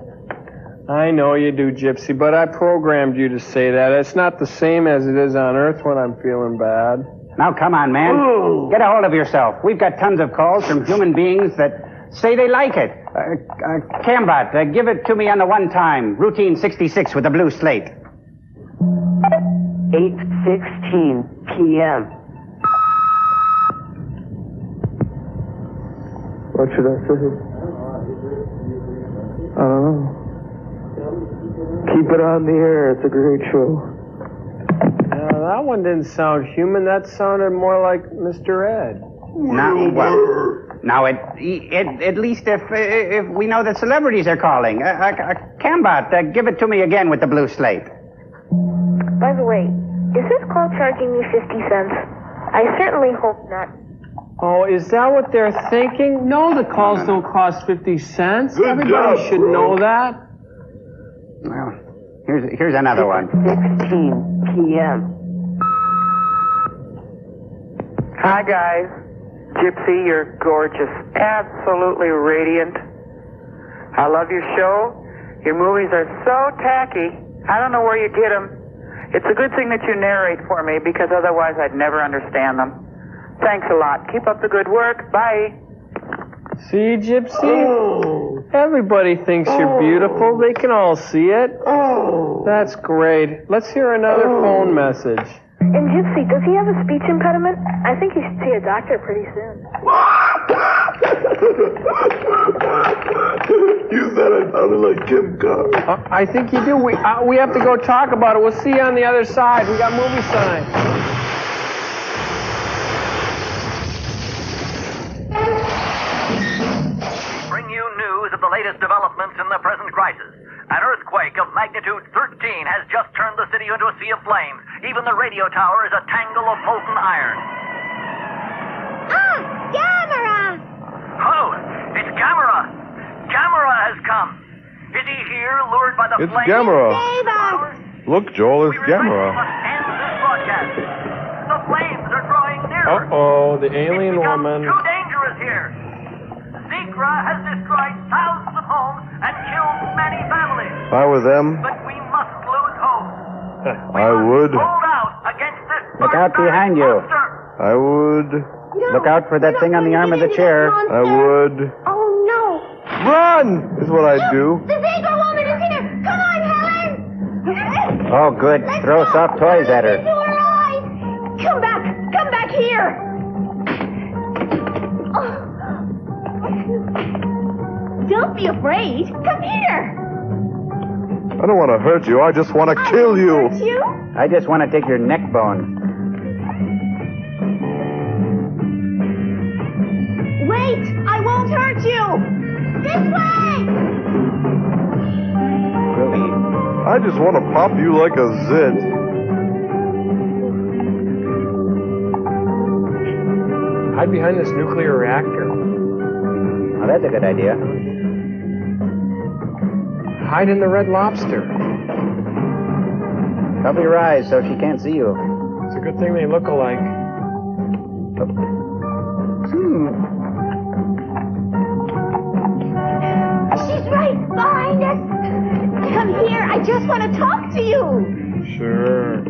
I know you do, Gypsy, but I programmed you to say that. It's not the same as it is on Earth when I'm feeling bad. Now, come on, man. Oh. Get a hold of yourself. We've got tons of calls from human beings that say they like it. Cambot, give it to me on the one time. Routine 66 with the blue slate. 8:16 p.m. What should I say? I don't know. Keep it on the air. It's a great show. That one didn't sound human. That sounded more like Mr. Ed. Now, at least if we know that celebrities are calling. Cambot, give it to me again with the blue slate. By the way, is this call charging me 50 cents? I certainly hope not. Oh, is that what they're thinking? No, the calls don't cost 50 cents. Everybody should know that. Well, here's another one. 16 p.m. Hi, guys. Gypsy, you're gorgeous. Absolutely radiant. I love your show. Your movies are so tacky. I don't know where you get them. It's a good thing that you narrate for me, because otherwise I'd never understand them. Thanks a lot. Keep up the good work. Bye. See, Gypsy? Everybody thinks you're beautiful. They can all see it. That's great. Let's hear another phone message. And Gypsy, does he have a speech impediment? I think he should see a doctor pretty soon. You said I sounded like Jim Carr. I think you do. We have to go talk about it. We'll see you on the other side. We got movie signs. Bring you news of the latest developments in the present crisis. An earthquake of magnitude 13 has just turned the city into a sea of flames. Even the radio tower is a tangle of molten iron. Ah, Gamera! Oh, it's Gamera! Gamera has come. Is he here, lured by the It's flames? Gamera. Save us! Look, Joel, it's Gamera. End this broadcast. The flames are drawing nearer. Uh-oh, the alien woman. Too dangerous here. Zigra has destroyed thousands of homes and killed many families. If I were them, But we mustn't lose hope. I would. Hold out against this Look out behind you. I would. Look out for that thing on the arm of the chair. I would. Oh, no. Run! Is what I do. The Zigra woman is here. Come on, Helen. Oh, good. Throw soft toys at her. Keep her alive. Come back. Come back here. Don't be afraid. Come here. I don't want to hurt you. I just want to kill you. Hurt you? I just want to take your neck bone. Wait. I won't hurt you. This way. Really? I just want to pop you like a zit. Hide behind this nuclear reactor. Oh, that's a good idea. Hide in the Red Lobster. Cover your eyes so she can't see you. It's a good thing they look alike. She's right behind us. Come here. I just want to talk to you. Sure.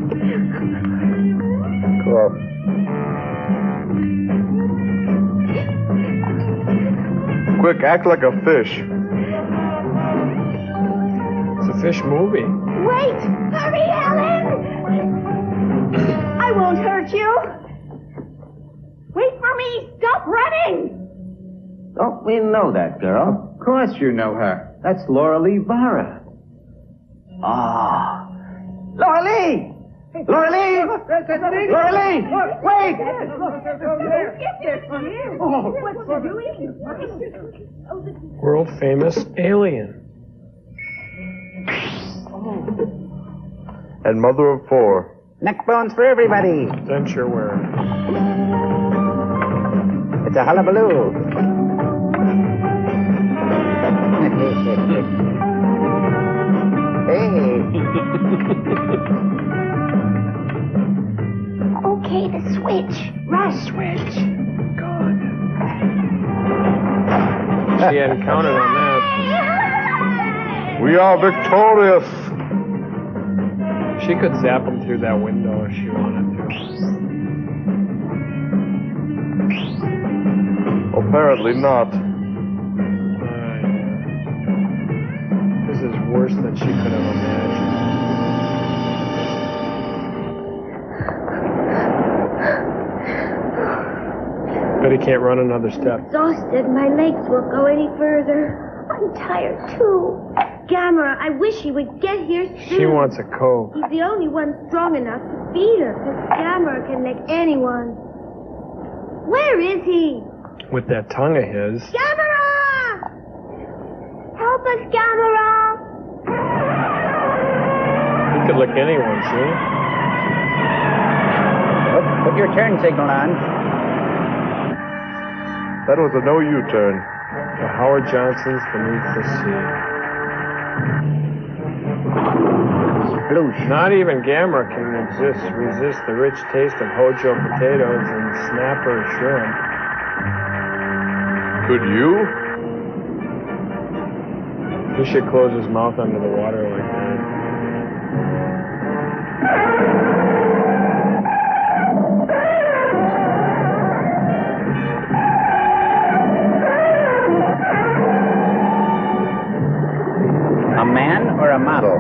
Cool. Quick, act like a fish. It's a fish movie. Wait! Hurry, Helen! I won't hurt you. Wait for me. Stop running. Don't we know that girl? Of course you know her. That's Laura Lee Vara. Ah. Laura Lee! Laura Lee! Laura Lee! Wait! What's she doing? World famous alien. And mother of 4. Neck bones for everybody. Denture wearer. It's a hullabaloo. Hey. Okay, the switch. Rush. Switch. God. She hadn't counted on that. We are victorious. She could zap him through that window if she wanted to. Apparently not. This is worse than she could have imagined. But he can't run another step. Exhausted. My legs won't go any further. I'm tired, too. Gamera, I wish he would get here soon. She wants a Coke. He's the only one strong enough to beat her, because Gamera can lick anyone. Where is he? With that tongue of his. Gamera! Help us, Gamera! He could lick anyone, see? Put your turn signal on. That was a no U-turn. The Howard Johnson's Beneath the Sea. Sploosh. Not even Gamera can resist the rich taste of Hojo potatoes and snapper shrimp. Could you? He should close his mouth under the water like that. A man or a model?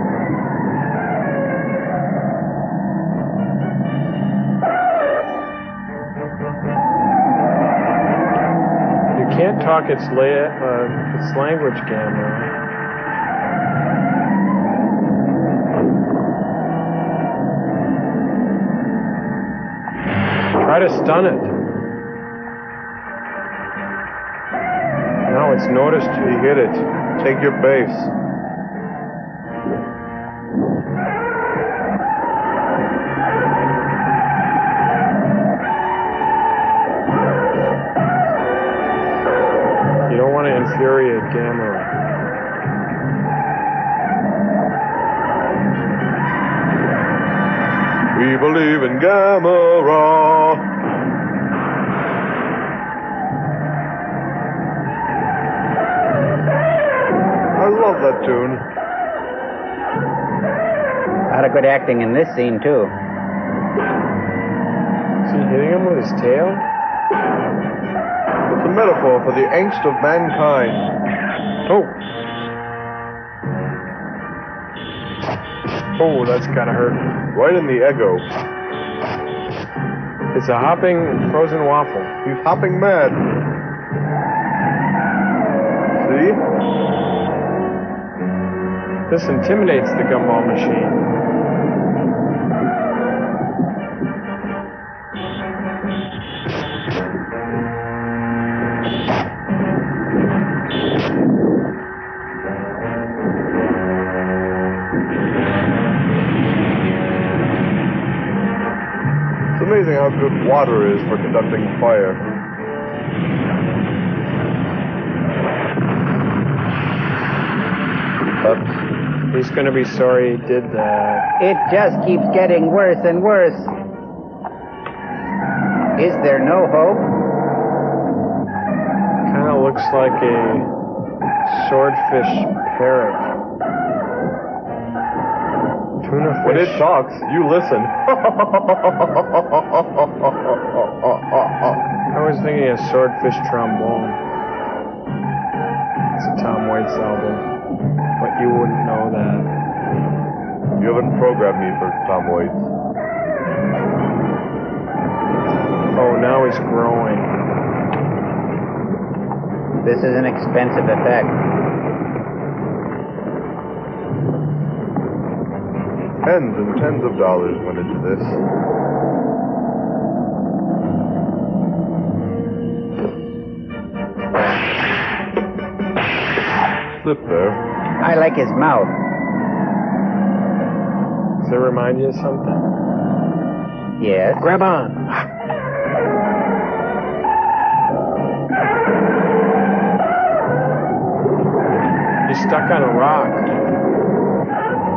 You can't talk its language, Gamera. Try to stun it. Now it's noticed you. He hit it. Take your base. You don't want to infuriate Gamera. We believe in Gamera. I love that tune. A lot of good acting in this scene, too. Is he hitting him with his tail? It's a metaphor for the angst of mankind. Oh. Oh, that's gotta hurt. Right in the ego. It's a hopping frozen waffle. He's hopping mad. See? This intimidates the gumball machine. It's amazing how good water is for conducting fire. Oops. He's going to be sorry he did that. It just keeps getting worse and worse. Is there no hope? Kind of looks like a swordfish parrot. Tuna fish. When it talks, you listen. I was thinking a swordfish trombone. It's a Tom Waits album, but you wouldn't know that. You haven't programmed me for Tom Waits. Oh, now he's growing. This is an expensive effect. Tens and tens of dollars went into this. Slip there. I like his mouth. Does it remind you of something? Yes. Grab on. He's stuck on a rock.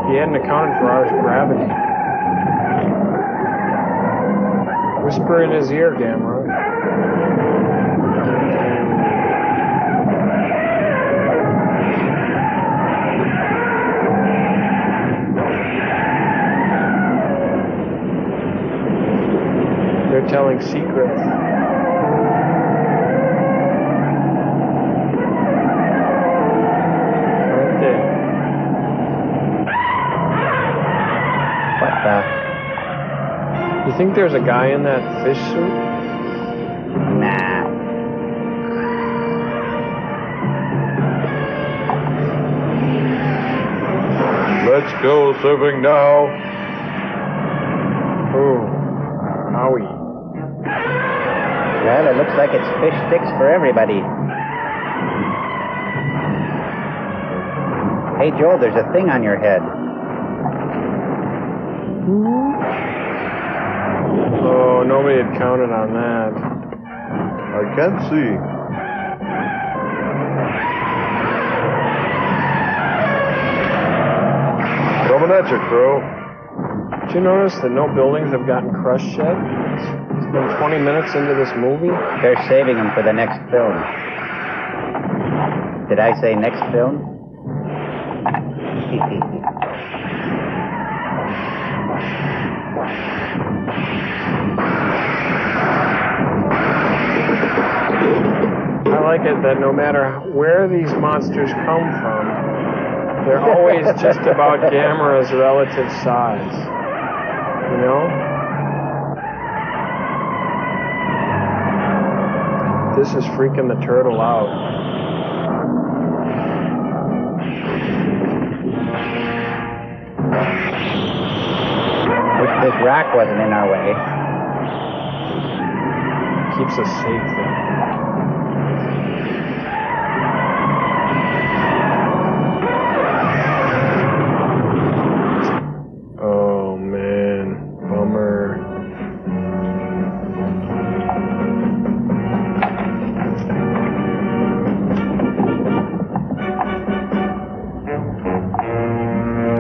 He hadn't accounted for Earth's gravity. Whisper in his ear, Gamera. They're telling secrets. Aren't they? What the? You think there's a guy in that fish suit? Nah. Let's go serving now. Oh, Howie. Well, it looks like it's fish sticks for everybody. Hey, Joel, there's a thing on your head. Oh, nobody had counted on that. I can't see. Coming at you, Crow. Did you notice that no buildings have gotten crushed yet? It's been 20 minutes into this movie. They're saving them for the next film. Did I say next film? I like it that no matter where these monsters come from, they're always just about Gamera's relative size. You know? This is freaking the turtle out. Wish this rock wasn't in our way. Keeps us safe though. Oh man, bummer.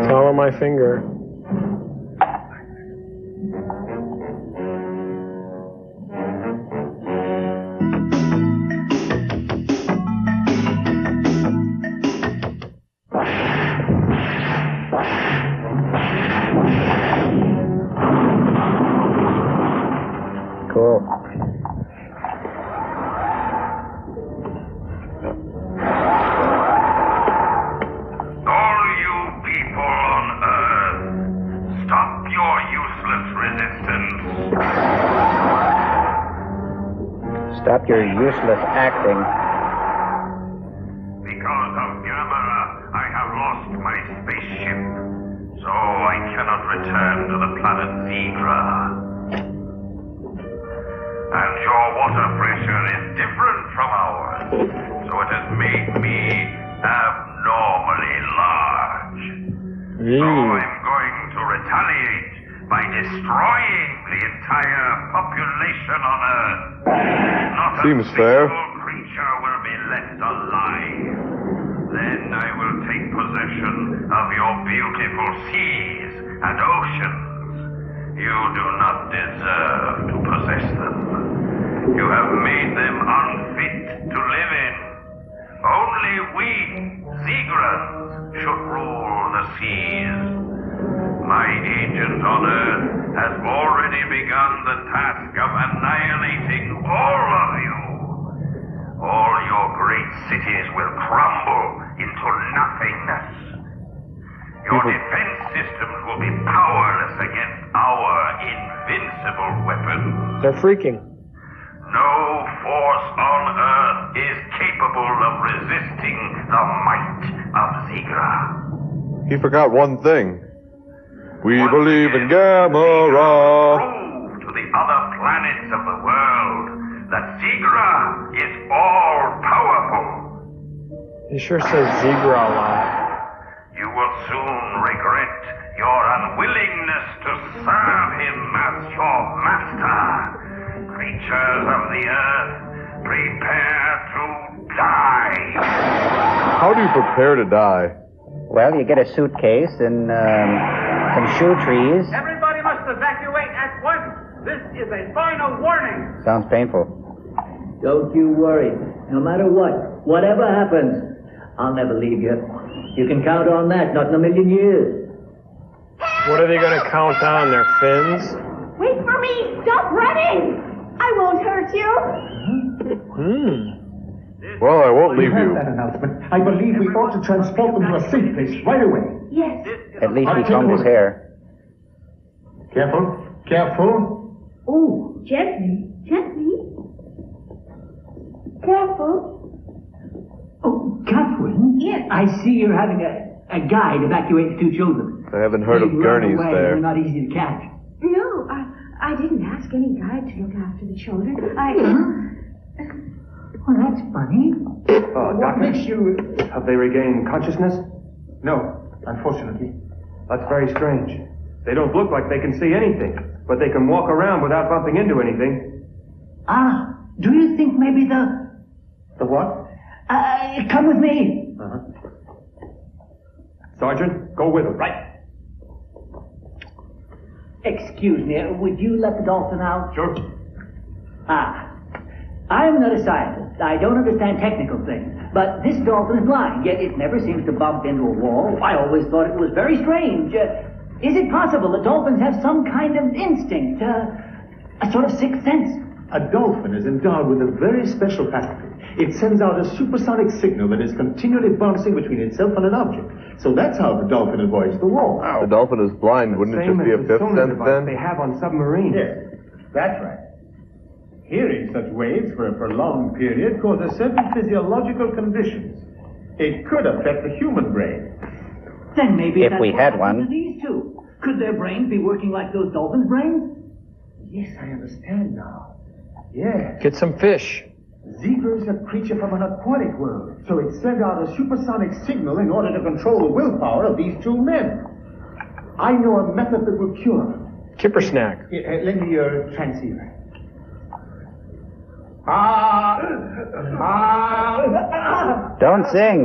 Follow my finger. Cool. All you people on Earth, stop your useless resistance. Stop your useless acting. Because of Gamera, I have lost my spaceship, so I cannot return to the planet Zigra. And your water pressure is different from ours, so it has made me abnormally large. So I'm going to retaliate by destroying the entire population on Earth. Not Seems a fair. single creature will be left alive. Then I will take possession of your beautiful seas and oceans. You do not deserve to possess them. You have made them unfit to live in. Only we, Zigrans, should rule the seas. My agent on Earth has already begun the task of annihilating all of you. All your great cities will crumble into nothingness. Your defense systems will be powerless against our invincible weapons. They're freaking. No force on Earth is capable of resisting the might of Zigra. He forgot one thing. We believe in Gamera. Prove to the other planets of the world that Zigra is all-powerful. He sure says Zigra a lot. You will soon regret your unwillingness to serve him as your master. Creatures of the earth, prepare to die. How do you prepare to die? Well, you get a suitcase and some shoe trees. Everybody must evacuate at once. This is a final warning. Sounds painful. Don't you worry. No matter what, whatever happens, I'll never leave you. You can count on that, not in a million years. What are they going to count on? Their fins? Wait for me! Stop running! I won't hurt you. Well, I won't leave you. That announcement. I believe we ought to transport them to a safe place right away. Yes. At least he combed his hair. Careful. Careful. Oh, gently. Gently. Careful. Oh, Catherine? Yes. I see you're having a guide evacuate the two children. I haven't heard of They run gurneys away. there. They're not easy to catch. No, I didn't ask any guide to look after the children. Well, that's funny. What Doctor? makes you... Have they regained consciousness? No, unfortunately. That's very strange. They don't look like they can see anything, but they can walk around without bumping into anything. Ah, do you think maybe the... The what? Come with me. Sergeant, go with them. Right. Excuse me, would you let the dolphin out? Sure. I'm not a scientist. I don't understand technical things. But this dolphin is blind, yet it never seems to bump into a wall. I always thought it was very strange. Is it possible that dolphins have some kind of instinct, a sort of sixth sense? A dolphin is endowed with a very special faculty. It sends out a supersonic signal that is continually bouncing between itself and an object. So that's how the dolphin avoids the wall. The dolphin is blind. Wouldn't it just be a fifth sense then? They have on submarines. Yes, that's right. Hearing such waves for a prolonged period causes certain physiological conditions. It could affect the human brain. Then maybe If that's we what had happened one. to these two. Could their brains be working like those dolphins' brains? Yes, I understand now. Yes. Get some fish. Zigra is a creature from an aquatic world, so it sent out a supersonic signal in order to control the willpower of these two men. I know a method that will cure them. Kipper snack. Lend me your transceiver. Don't sing.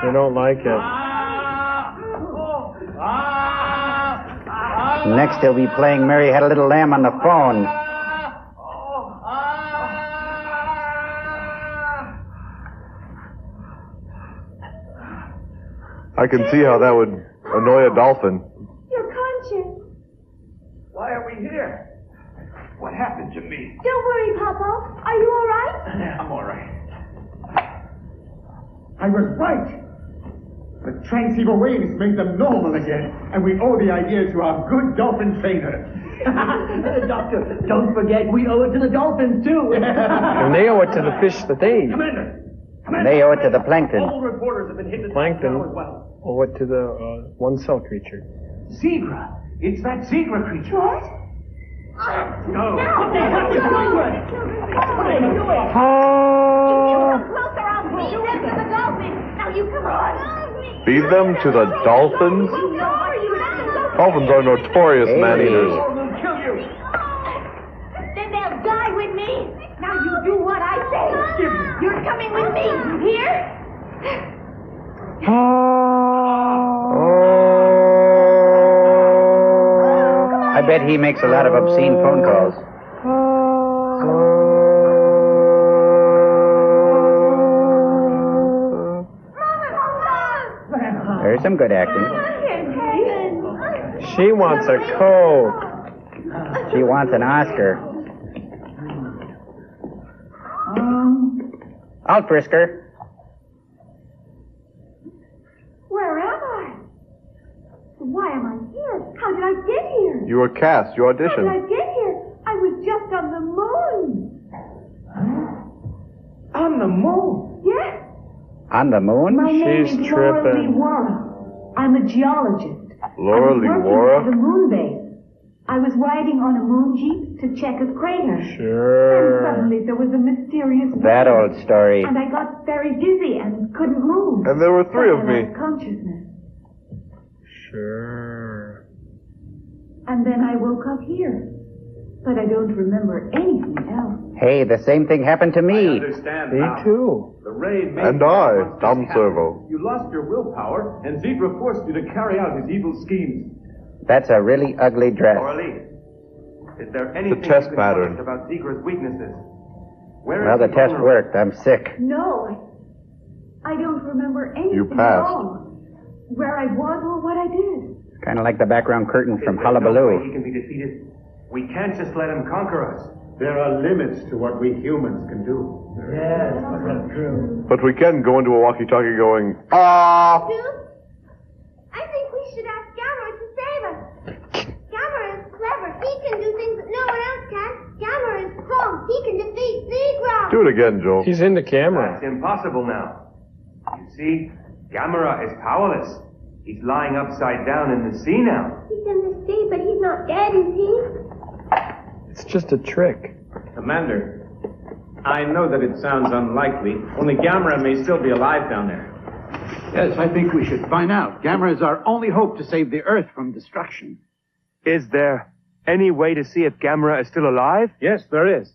They don't like it. Next he'll be playing Mary Had a Little Lamb on the phone. I can see how that would annoy a dolphin. You're conscious. Why are we here? What happened to me? Don't worry, Papa. Are you all right? I'm all right. I was right. The transceiver waves make them normal again, and we owe the idea to our good dolphin trainer. Doctor, don't forget we owe it to the dolphins, too. And they owe it to the fish that they eat. Commander! They owe it to the plankton. All reporters have been hit Plankton as well. owe it to the one-cell creature. Zigra! It's that Zigra creature. What? No. What the hell are you doing? What are you doing? Oh. Closer, I'll feed them to the dolphins. Now you come on. Feed them to the dolphins? Dolphins are notorious man-eaters. We'll kill you. Then they'll die with me. Now you do what I say. You're coming with me. You hear? Come on. I bet he makes a lot of obscene phone calls. There's some good acting. She wants a Coke. She wants an Oscar. Out, Brisker. Where am I? Why am I here? How did I get here? You were cast. You How did I auditioned. get here? I was just on the moon. On the moon? Yes. On the moon? My name She's is Laura tripping. Leewara. I'm a geologist. Laura I was working Leewara? at the moon base. I was riding on a moon jeep to check a crater. Sure. And suddenly there was a mysterious That wave, old story. and I got very dizzy and couldn't move. And there were three But of I me. lost consciousness. Sure. And then I woke up here. But I don't remember anything else. Hey, the same thing happened to me. Understand Me now. too. The ray made And you I, once Tom this happened. Servo. You lost your willpower, and Zigra forced you to carry out his evil schemes. That's a really ugly dress. Orly, is there anything test you can tell pattern. us about Zigra's weaknesses? Where Well, is the he test vulnerable? worked. I'm sick. No, I don't remember anything You at passed. all. Where I was or what I did. Kind of like the background curtain from Is there no way he Hullabaloo. can be defeated? We can't just let him conquer us. There are limits to what we humans can do. Yes, that's true. But we can go into a walkie-talkie going, ah! Dude, I think we should ask Gamera to save us. Gamera is clever. He can do things that no one else can. Gamera is strong. He can defeat Zigra. Do it again, Joel. He's in the camera. That's impossible now. You see, Gamera is powerless. He's lying upside down in the sea now. He's in the sea, but he's not dead, is he? It's just a trick. Commander, I know that it sounds unlikely. Only Gamera may still be alive down there. Yes, I think we should find out. Gamera is our only hope to save the Earth from destruction. Is there any way to see if Gamera is still alive? Yes, there is.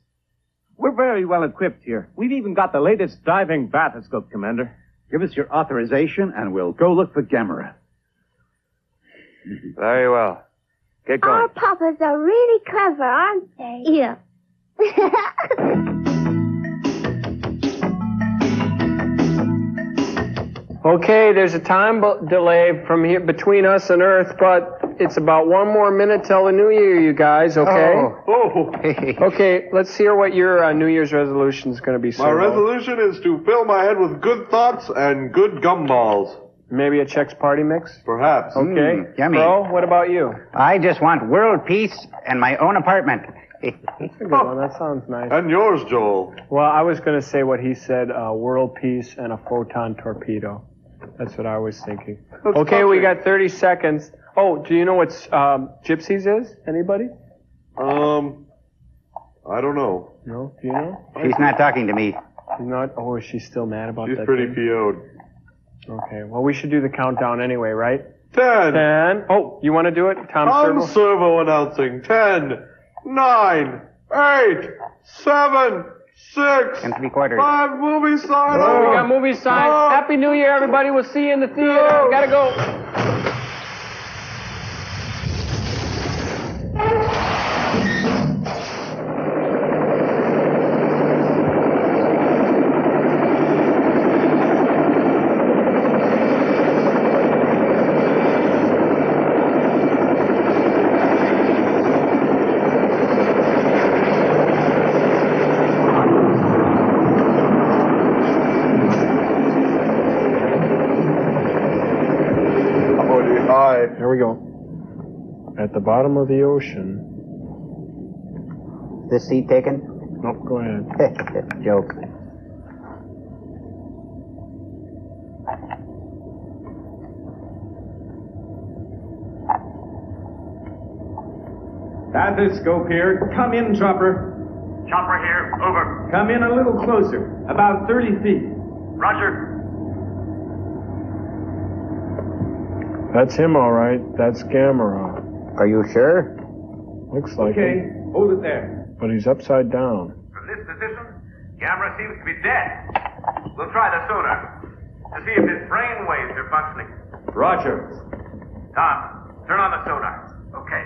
We're very well equipped here. We've even got the latest diving bathoscope, Commander. Give us your authorization and we'll go look for Gamera. Very well. Get going. Our papas are really clever, aren't they? Yeah. Okay, there's a time delay from here between us and Earth, but it's about 1 more minute till the New Year, you guys. Okay. Oh. Okay, let's hear what your New Year's resolution is going to be. My Servo. resolution is to fill my head with good thoughts and good gumballs. Maybe a Chex Party mix? Perhaps. Okay. Yummy. Bro, what about you? I just want world peace and my own apartment. That's a good one. That sounds nice. And yours, Joel. Well, I was going to say what he said, world peace and a photon torpedo. That's what I was thinking. That's Okay, we touching. got 30 seconds. Oh, do you know what Gypsies is? Anybody? I don't know. No? Do you know? She's not talking to me. She's not? Oh, is she still mad about She's that? pretty thing? PO'd. Okay, well, we should do the countdown anyway, right? 10. 10. Oh, you want to do it? Tom Tom Servo? Servo announcing. 10, 9, 8, 7, 6, And 3/4. 5, movie sign. Oh, we got movie sign. Oh. Happy New Year, everybody. We'll see you in the theater. No. Gotta go. Here we go. At the bottom of the ocean. This seat taken? Nope, go ahead. Joke. Bathoscope here. Come in, Chopper. Chopper here. Over. Come in a little closer. About 30 feet. Roger. That's him, all right. That's Gamera. Are you sure? Looks like Okay, him. hold it there. But he's upside down. From this position, Gamera seems to be dead. We'll try the sonar to see if his brain waves are functioning. Roger. Tom, turn on the sonar. Okay.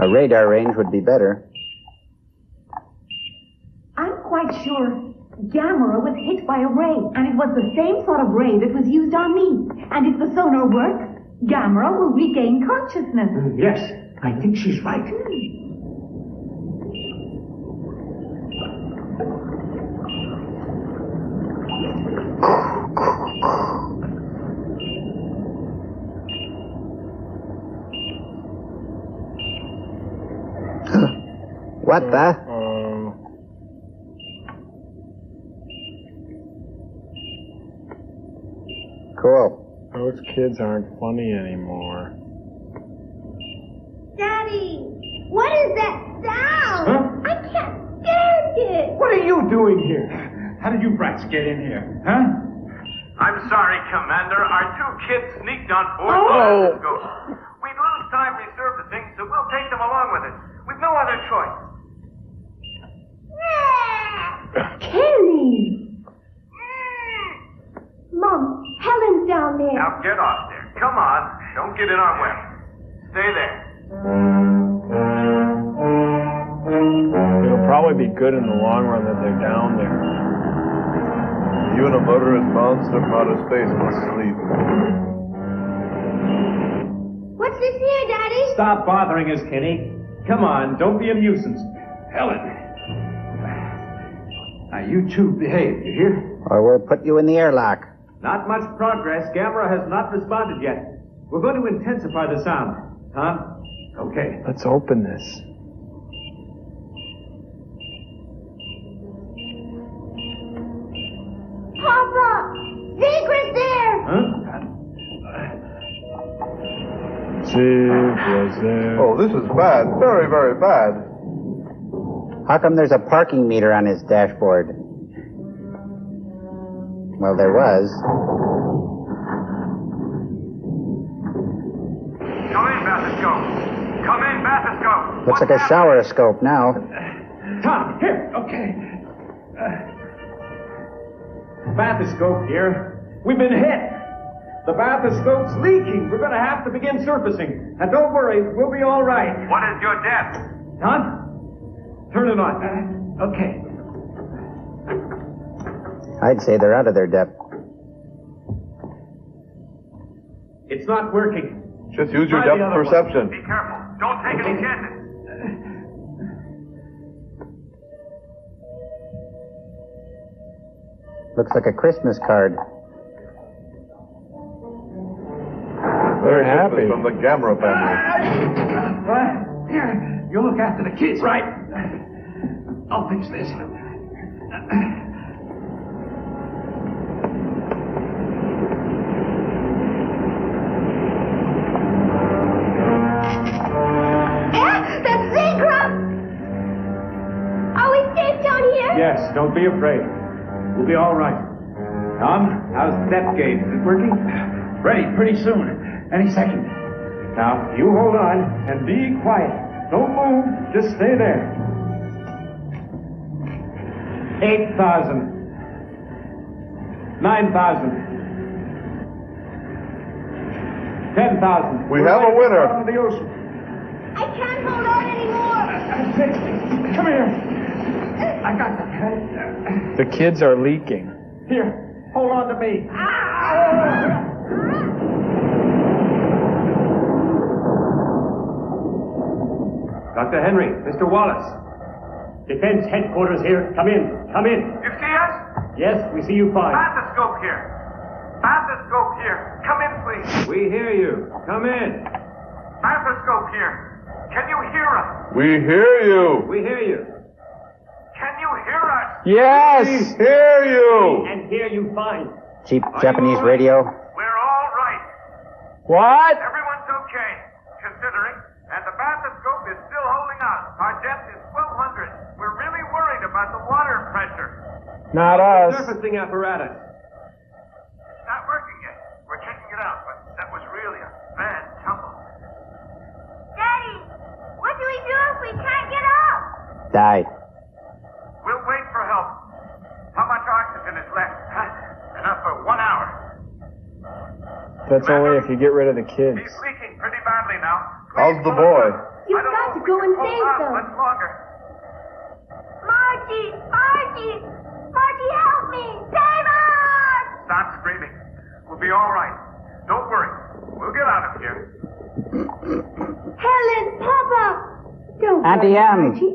A radar range would be better. I'm quite sure Gamera was hit by a ray, and it was the same sort of ray that was used on me. And if the sonar works, Gamera will regain consciousness. Yes, I think she's right. What the? Cool. Those kids aren't funny anymore. Daddy, what is that sound? Huh? I can't stand it. What are you doing here? How did you brats get in here? Huh? I'm sorry, Commander. Our two kids sneaked on board Oh. the scope. We'd lose time resurfacing, so we'll take them along with us. We've no other choice. Kenny! Mom, Helen's down there. Now get off there. Come on. Don't get in our way. Stay there. It'll probably be good in the long run that they're down there. Even a murderous monster from outer space must sleep. What's this here, Daddy? Stop bothering us, Kenny. Come on, don't be a nuisance. Helen. Now, you two behave, you hear? Or we'll put you in the airlock. Not much progress. Gamera has not responded yet. We're going to intensify the sound. Tom? Okay. Let's open this. Papa! Zigra's there! Zigra's there. Oh, this is bad. Very, very bad. How come there's a parking meter on his dashboard? Well, there was. Come in, Bathoscope. Come in, Bathoscope. Looks like a shower-scope now. Tom, here. Okay. Bathoscope here. We've been hit. The bathoscope's leaking. We're going to have to begin surfacing. And don't worry, we'll be all right. What is your depth? Tom? Turn it on. Okay. I'd say they're out of their depth. It's not working. Just use your Try the depth other perception. Be careful. Don't take any chances. Looks like a Christmas card. They're happy. From the Gamera family. What? Here, you look after the kids, right? I'll fix this. That's Zigra! Are we safe down here? Yes, don't be afraid. We'll be all right. Tom, how's the depth gauge? Is it working? Ready, pretty soon. Any second. Now, you hold on and be quiet. Don't move. Just stay there. 8,000. 9,000. 10,000. We have a winner. Out of the ocean. I can't hold on anymore. Come here. I got that. The kids are leaking. Here, hold on to me. Dr. Henry, Mr. Wallace. Defense headquarters here. Come in. Come in. You see us? Yes, we see you fine. Bathoscope here. Bathoscope here. Come in, please. We hear you. Come in. Bathoscope here. Can you hear us? We hear you. We hear you. Can you hear us? Yes! We hear you. And hear you fine. Cheap Japanese radio. We're all right. What? Everyone's okay, considering. And the bathoscope is still holding out. Our depth is 1,200. We're really worried about the water pressure. Not us. Surfacing apparatus. It's not working yet. We're checking it out, but that was really a bad tumble. Daddy, what do we do if we can't get up? Die. We'll wait for help. How much oxygen is left? Enough for 1 hour. That's only if you get rid of the kids. He's leaking pretty badly now. How's the boy? You've got to go and save them. Much longer. Margie! Margie! Margie, help me! Save us! Stop screaming. We'll be all right. Don't worry. We'll get out of here. Helen! Papa! Don't Auntie worry, M. Margie.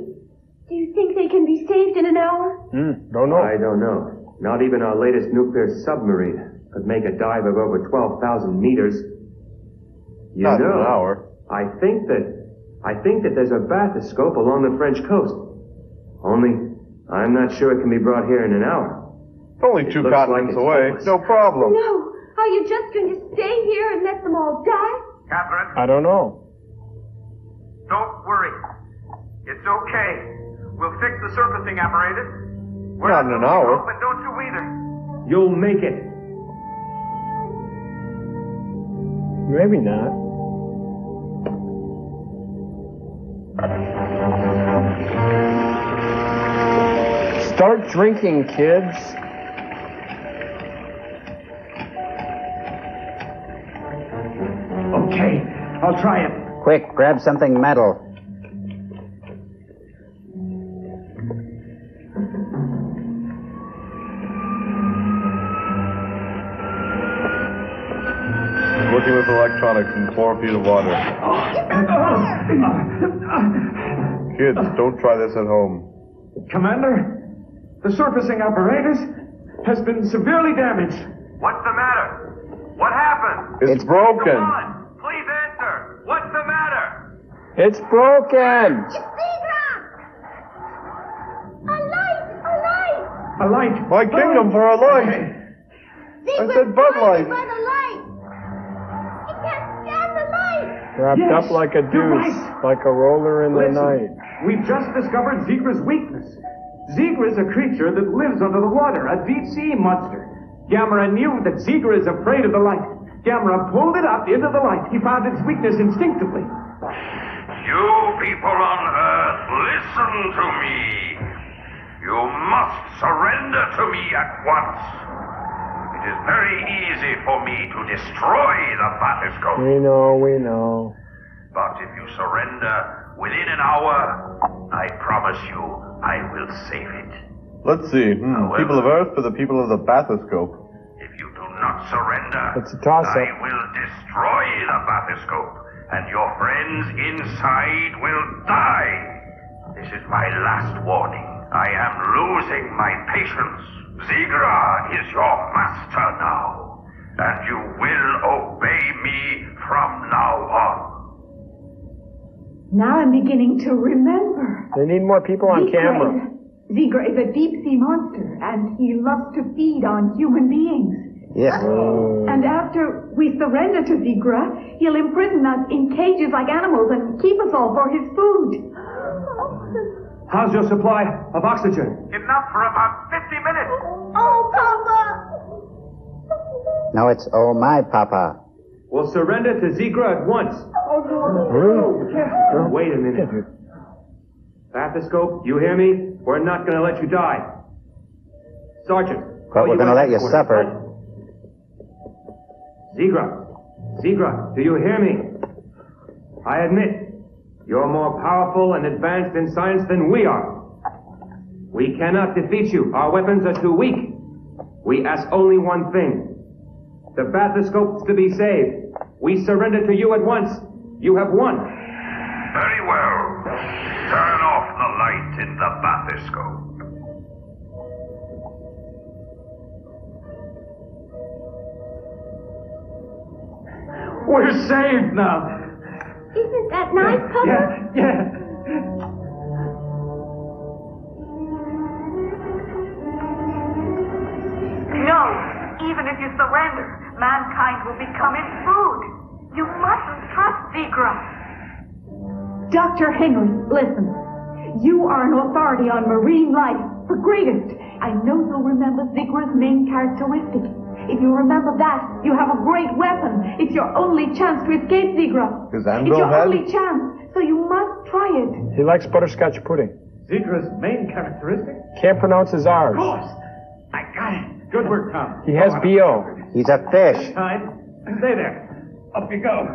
Do you think they can be saved in an hour? Don't know. I don't know. Not even our latest nuclear submarine could make a dive of over 12,000 meters. You Not know, in an hour. I think that there's a bathoscope along the French coast. Only, I'm not sure it can be brought here in an hour. It's only 2 continents away. Hopeless. No problem. No. Are you just going to stay here and let them all die? Catherine, I don't know. don't worry. It's okay. We'll fix the surfacing apparatus. We're Not in an hour. But don't you either. You'll make it. Maybe not. Start drinking, kids. Okay, I'll try it. Quick, grab something metal. Working with electronics in 4 feet of water. Kids, don't try this at home. Commander, the surfacing apparatus has been severely damaged. What's the matter? What happened? It's broken. Come on. Please answer. What's the matter? It's broken. It's Zigra! A light! A light! A light. My kingdom for a light. Zigra's said Bud blinded Light. by the light! He can't stand the light! Wrapped Yes, up like a you're deuce, right. like a roller in the Listen, night. we've just discovered Zigra's weakness. Zigra is a creature that lives under the water, a deep-sea monster. Gamera knew that Zigra is afraid of the light. Gamera pulled it up into the light. He found its weakness instinctively. You people on Earth, listen to me. You must surrender to me at once. It is very easy for me to destroy the bathoscope. We know. But if you surrender within an hour, I promise you I will save it. Let's see. People of Earth for the people of the bathoscope. If you do not surrender, It's a toss-up. I will destroy the bathoscope, and your friends inside will die. This is my last warning. I am losing my patience. Zigra is your master now, and you will obey me from now on. Now I'm beginning to remember. They need more people on camera. Zigra is a deep-sea monster, and he loves to feed on human beings. Yes. And after we surrender to Zigra, he'll imprison us in cages like animals and keep us all for his food. How's your supply of oxygen? Enough for about 50 minutes. Oh, Papa! No, it's oh my papa. We'll surrender to Zigra at once. Wait a minute. Bathoscope, you hear me? We're not going to let you die. Sergeant. But we're going to let you suffer. Zigra, do you hear me? I admit, you're more powerful and advanced in science than we are. We cannot defeat you. Our weapons are too weak. We ask only one thing. The bathoscope's to be saved. We surrender to you at once. You have won. Very well. Turn off the light in the bathoscope. We're saved now. Isn't that nice, Papa? Yeah. No, even if you surrender, mankind will become its food. You mustn't trust Zigra. Dr. Henry, listen. You are an authority on marine life, the greatest. I know you'll remember Zigra's main characteristic. If you remember that, you have a great weapon. It's your only chance to escape Zigra. His It's anvil your head? only chance, so you must try it. He likes butterscotch pudding. Zigra's main characteristic? Can't pronounce his R's. Of course. I got it. Good work, Tom. He has B.O. He's a fish. Time. Stay there. Up you go.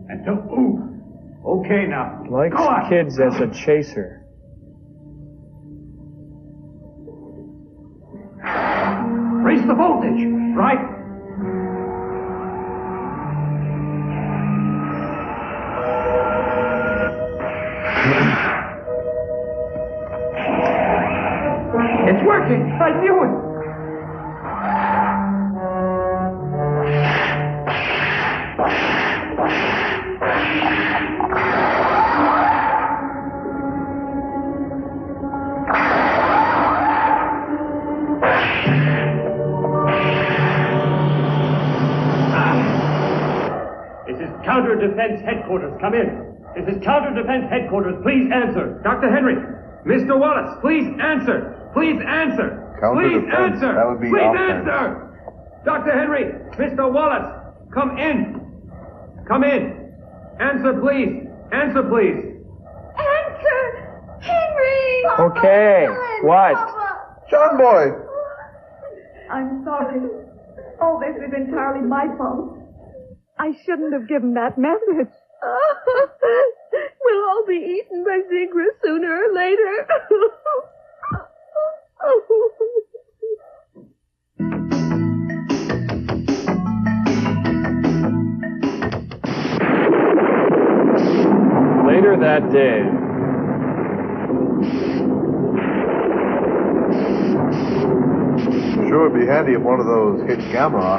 And don't move. Okay, now. Likes Go on. kids as a chaser. Raise the voltage. Right. It's working. I knew it. This is Counter Defense Headquarters. Come in. This is Counter Defense Headquarters. Please answer. Dr. Henry, Mr. Wallace, please answer. Please answer. Please Counter-defense, answer. that would be Please offense. answer. Dr. Henry, Mr. Wallace, come in. Come in. Answer, please. Answer, please. Answer! Henry! Okay, what? John Boy! I'm sorry. All this is entirely my fault. I shouldn't have given that message. We'll all be eaten by Zigra sooner or later. Later that day. Sure would be handy if one of those hit Gamera.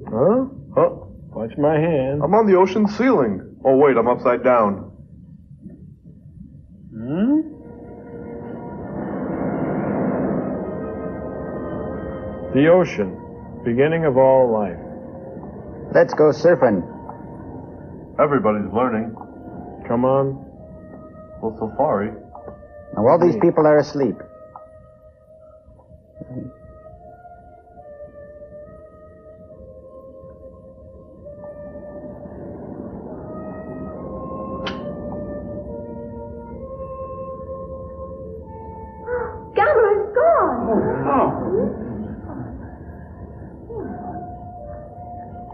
Huh? Oh, Watch my hand. I'm on the ocean ceiling. Oh, wait, I'm upside down. The ocean, beginning of all life. Let's go surfing. Everybody's learning. Come on. Well, safari. Now, all these people are asleep. Gamera's gone.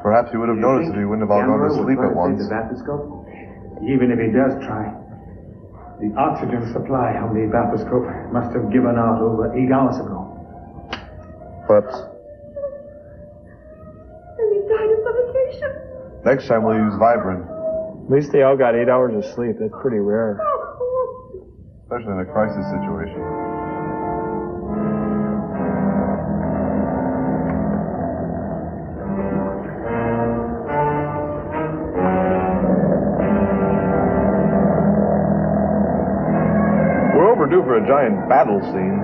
Perhaps he would have noticed if he wouldn't have all gone to sleep at once. Even if he does try, the oxygen supply on the bathoscope must have given out over 8 hours ago. Whoops. And he died of suffocation. Next time we'll use Vibrant, At least they all got 8 hours of sleep. That's pretty rare. especially in a crisis situation. We're overdue for a giant battle scene.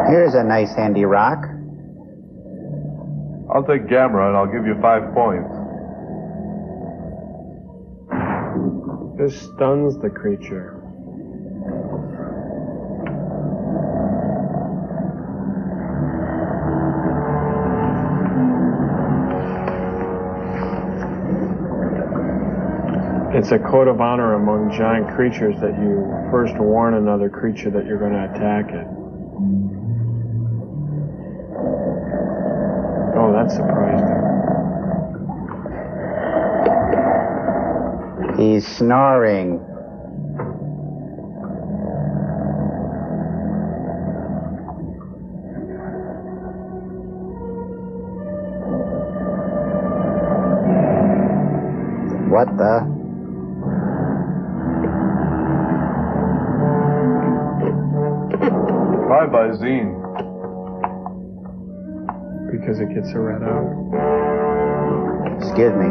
Here's a nice handy rock. I'll take Gamera and I'll give you 5 points. This stuns the creature. It's a code of honor among giant creatures that you first warn another creature that you're going to attack it. Oh, that surprised him. He's snoring. What the? Bye-bye, Zine. Because it gets a red out. Excuse me.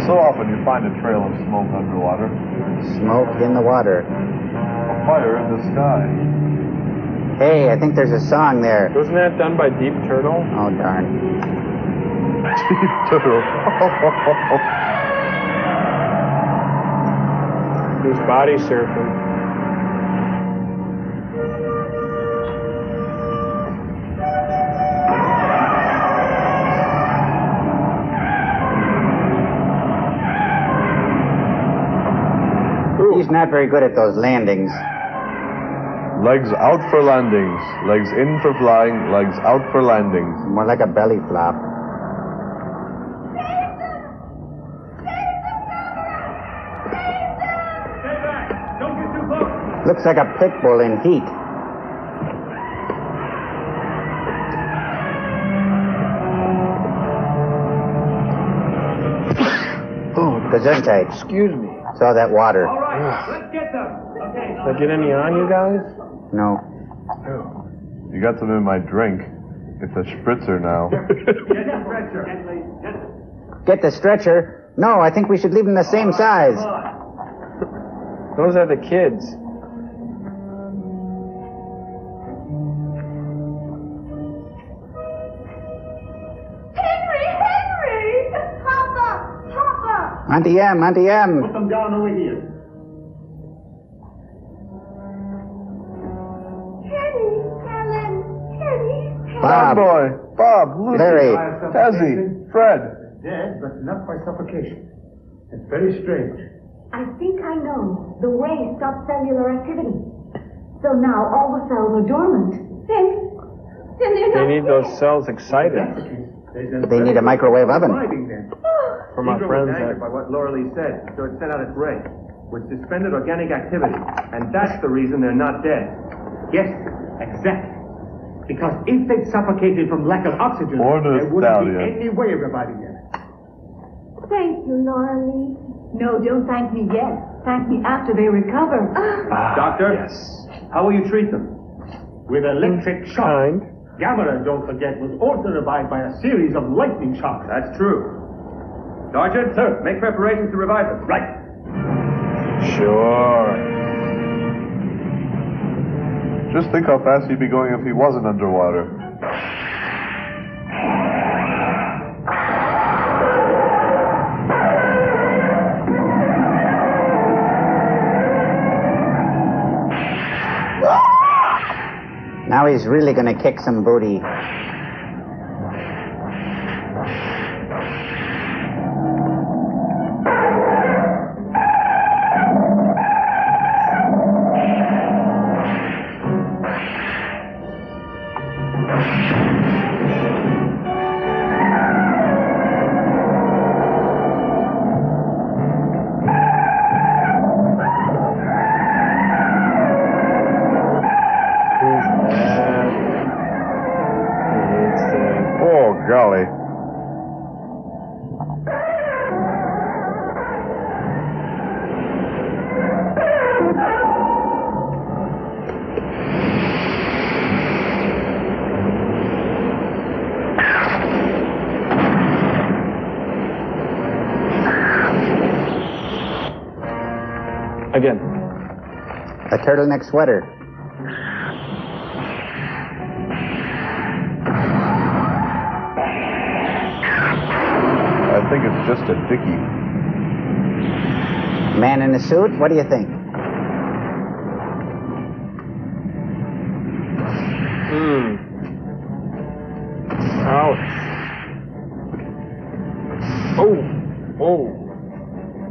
So often you find a trail of smoke underwater. Smoke in the water. A fire in the sky. Hey, I think there's a song there. Wasn't that done by Deep Turtle? Oh, darn. Deep Turtle. He's body surfing. He's not very good at those landings. Legs out for landings. Legs in for flying. Legs out for landings. More like a belly flop. Looks like a pit bull in heat. Oh, Gesundheit. Excuse me. Saw that water. All right, let's get them. Okay. Did I get any on you guys? No. You got some in my drink. It's a spritzer now. Get the stretcher. No, I think we should leave them the same size. Those are the kids. Henry! Papa! Auntie M, Auntie M. Put them down over here. Bob. Boy, Bob, Lucy, Larry. Tessie, Fred. Dead, but not by suffocation. It's very strange. I think I know. The ray stopped cellular activity. So now all the cells are dormant. Then they're not. They need those cells excited. They need a microwave oven. For my Zigra was friends angered by what Laura Lee said, so it sent out its ray, which suspended organic activity. And that's the reason they're not dead. Yes, exactly. Because if they'd suffocated from lack of oxygen, there wouldn't be any way of reviving them. Thank you, Laura Lee. No, don't thank me yet. Thank me after they recover. Doctor? Yes. How will you treat them? With electric shock. Gamera, don't forget, was also revived by a series of lightning shocks. That's true. Sergeant, sir, make preparations to revive them. Right. Sure. Just think how fast he'd be going if he wasn't underwater. Now he's really gonna kick some booty. Golly. Again. A turtleneck sweater. I think it's just a dickie. Man in a suit? What do you think? Ouch. Oh.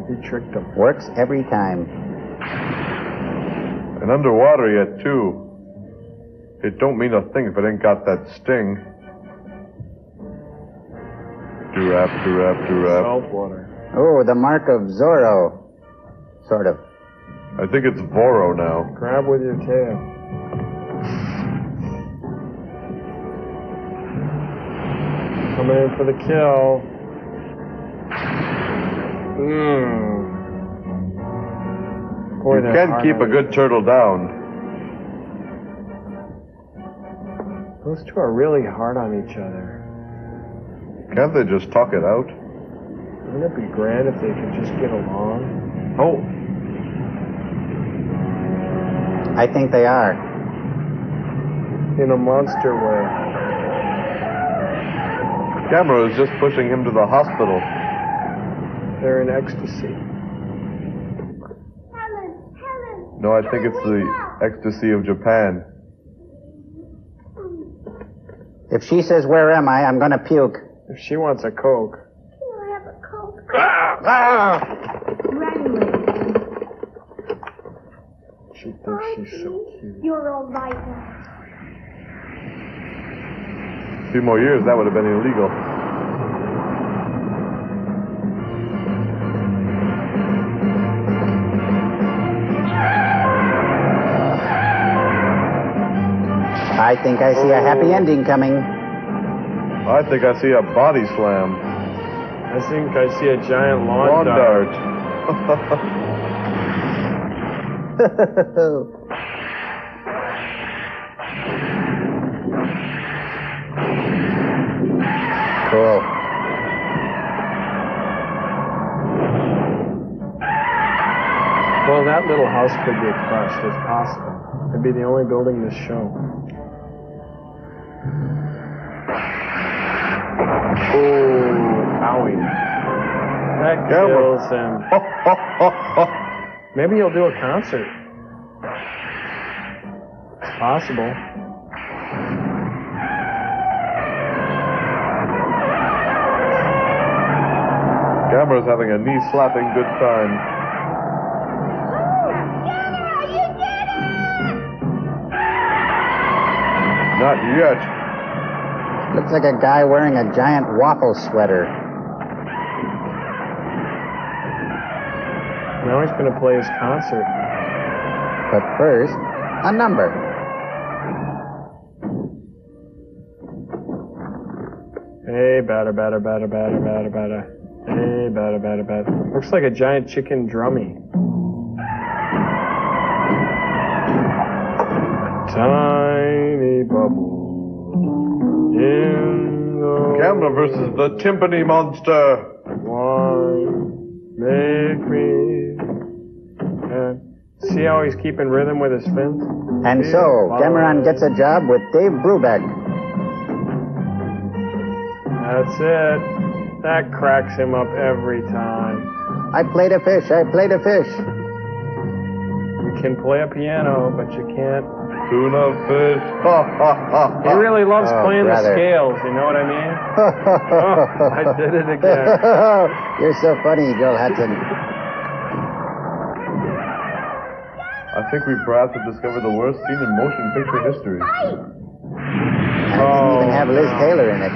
He tricked him. Works every time. And underwater yet, too. It don't mean a thing if it ain't got that sting. Do-rap. Salt water. Oh, the mark of Zorro. Sort of. I think it's Voro now. Grab with your tail. Coming in for the kill. Boy, You they're can't hard keep on a good turtle down. Those two are really hard on each other. Can't they just talk it out? Wouldn't it be grand if they could just get along? Oh. I think they are. In a monster way. Gamera is just pushing him to the hospital. They're in ecstasy. Helen, No, I think it's the ecstasy of Japan. If she says, where am I, I'm gonna puke. If she wants a Coke. Can I have a Coke? Right away. She thinks she's so cute. You're all right now. A few more years, that would have been illegal. I think I see a happy ending coming. I think I see a body slam. I think I see a giant lawn dart. Cool. Well, that little house could get crushed. It's possible. It'd be the only building this show. Oh, owie. That kills him. Maybe he'll do a concert. It's possible. Gamera's having a knee-slapping good time. Not yet. Looks like a guy wearing a giant waffle sweater. Now he's going to play his concert. But first, a number. Hey, batter, batter, batter, batter, batter, batter. Hey, batter, batter, batter. Looks like a giant chicken drummy. Tiny bubble in the Gamera versus the timpani monster. Why make me? See how he's keeping rhythm with his fins? And so, Cameron gets a job with Dave Brubeck. That's it. That cracks him up every time. I played a fish. I played a fish. You can play a piano, but you can't. Tuna fish. He really loves playing the brother. scales, you know what I mean? Oh, I did it again. You're so funny, Joel Hudson. I think we perhaps have discovered the worst scene in motion picture history. And it didn't even have Liz Taylor in it.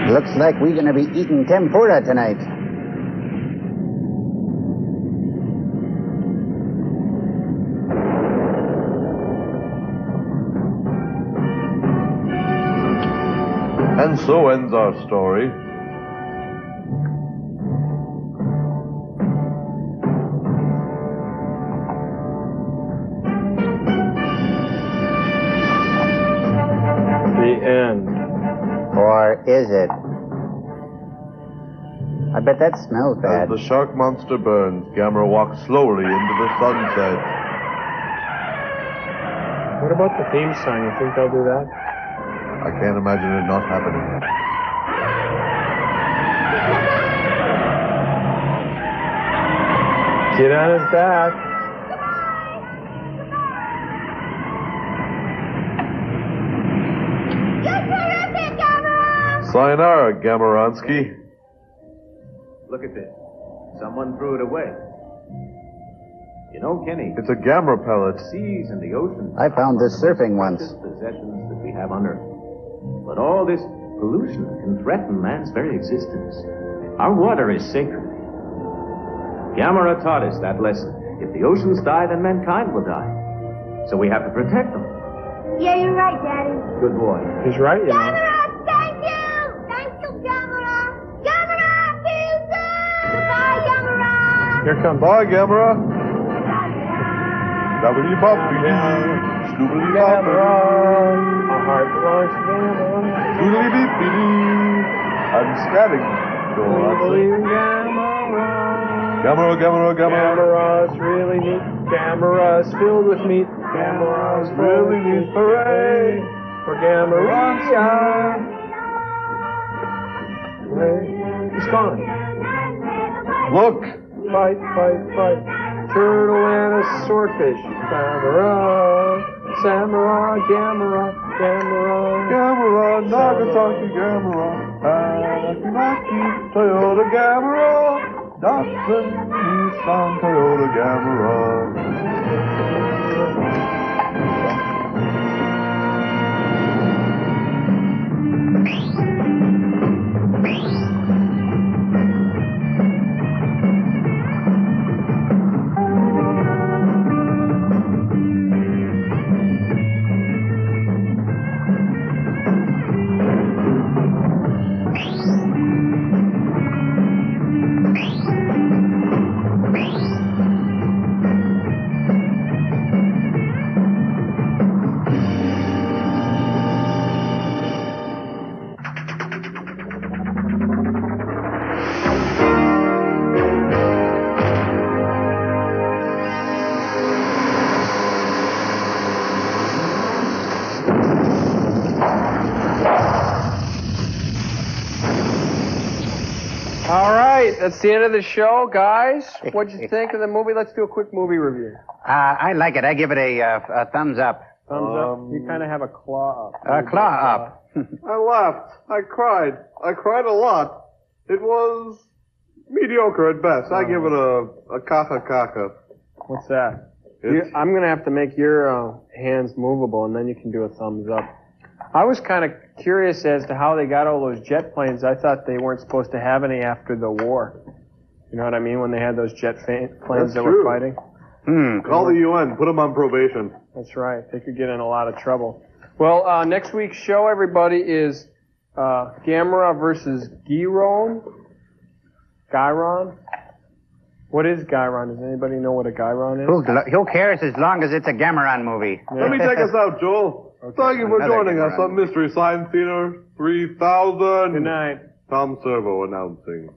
Looks like we're going to be eating tempura tonight. And so ends our story. The end. Or is it? I bet that smells bad. As the shark monster burns, Gamera walks slowly into the sunset. What about the theme song? You think they'll do that? I can't imagine it not happening. Get on his back. Sayonara, Gameransky. Look at this. Someone threw it away. You know, Kenny, It's a Gamera pellet. the seas and the oceans I found this surfing once. are the possessions that we have on Earth. But all this pollution can threaten man's very existence. Our water is sacred. Gamera taught us that lesson. If the oceans die, then mankind will die. So we have to protect them. Yeah, you're right, Daddy. Good boy. He's right, you know. Gamera, thank you! Thank you, Gamera! Gamera, see you soon! Goodbye, Gamera! Here comes. Bye, Gamera. Doobly-boppity, Gamera. scoobly-boppity, My heart belongs to Gamera. doodly-beep-dee. I'm scatting. Gamera. Gamera. Gamera's really neat. Gamera's filled with meat. Gamera House really needs parade for Gamera. He's gone. Look! Fight, fight, fight. Turtle and a swordfish. Gamera, Samurai, Gamera, Gamera. Gamera, Nagasaki, Gamera. Nagasaki, Toyota, Gamera. Datsun, Nissan, Toyota, Gamera. All right, that's the end of the show, guys. What'd you think of the movie? Let's do a quick movie review. I like it. I give it a thumbs up. Thumbs up. You kind of have a claw up. A claw up. I laughed. I cried. I cried a lot. It was mediocre at best. I give it a kaka. What's that? I'm going to have to make your hands movable, and then you can do a thumbs up. I was kind of curious as to how they got all those jet planes. I thought they weren't supposed to have any after the war. You know what I mean? When they had those jet planes that were fighting. Call the UN. Put them on probation. That's right. They could get in a lot of trouble. Well, next week's show, everybody, is Gamera versus Gyron. What is Gyron? Does anybody know what a Gyron is? Who cares as long as it's a Gameran movie? Yeah. Let me take us out, Joel. Okay. Thank you for joining us on Mystery Science Theater 3000. Good night. Tom Servo announcing.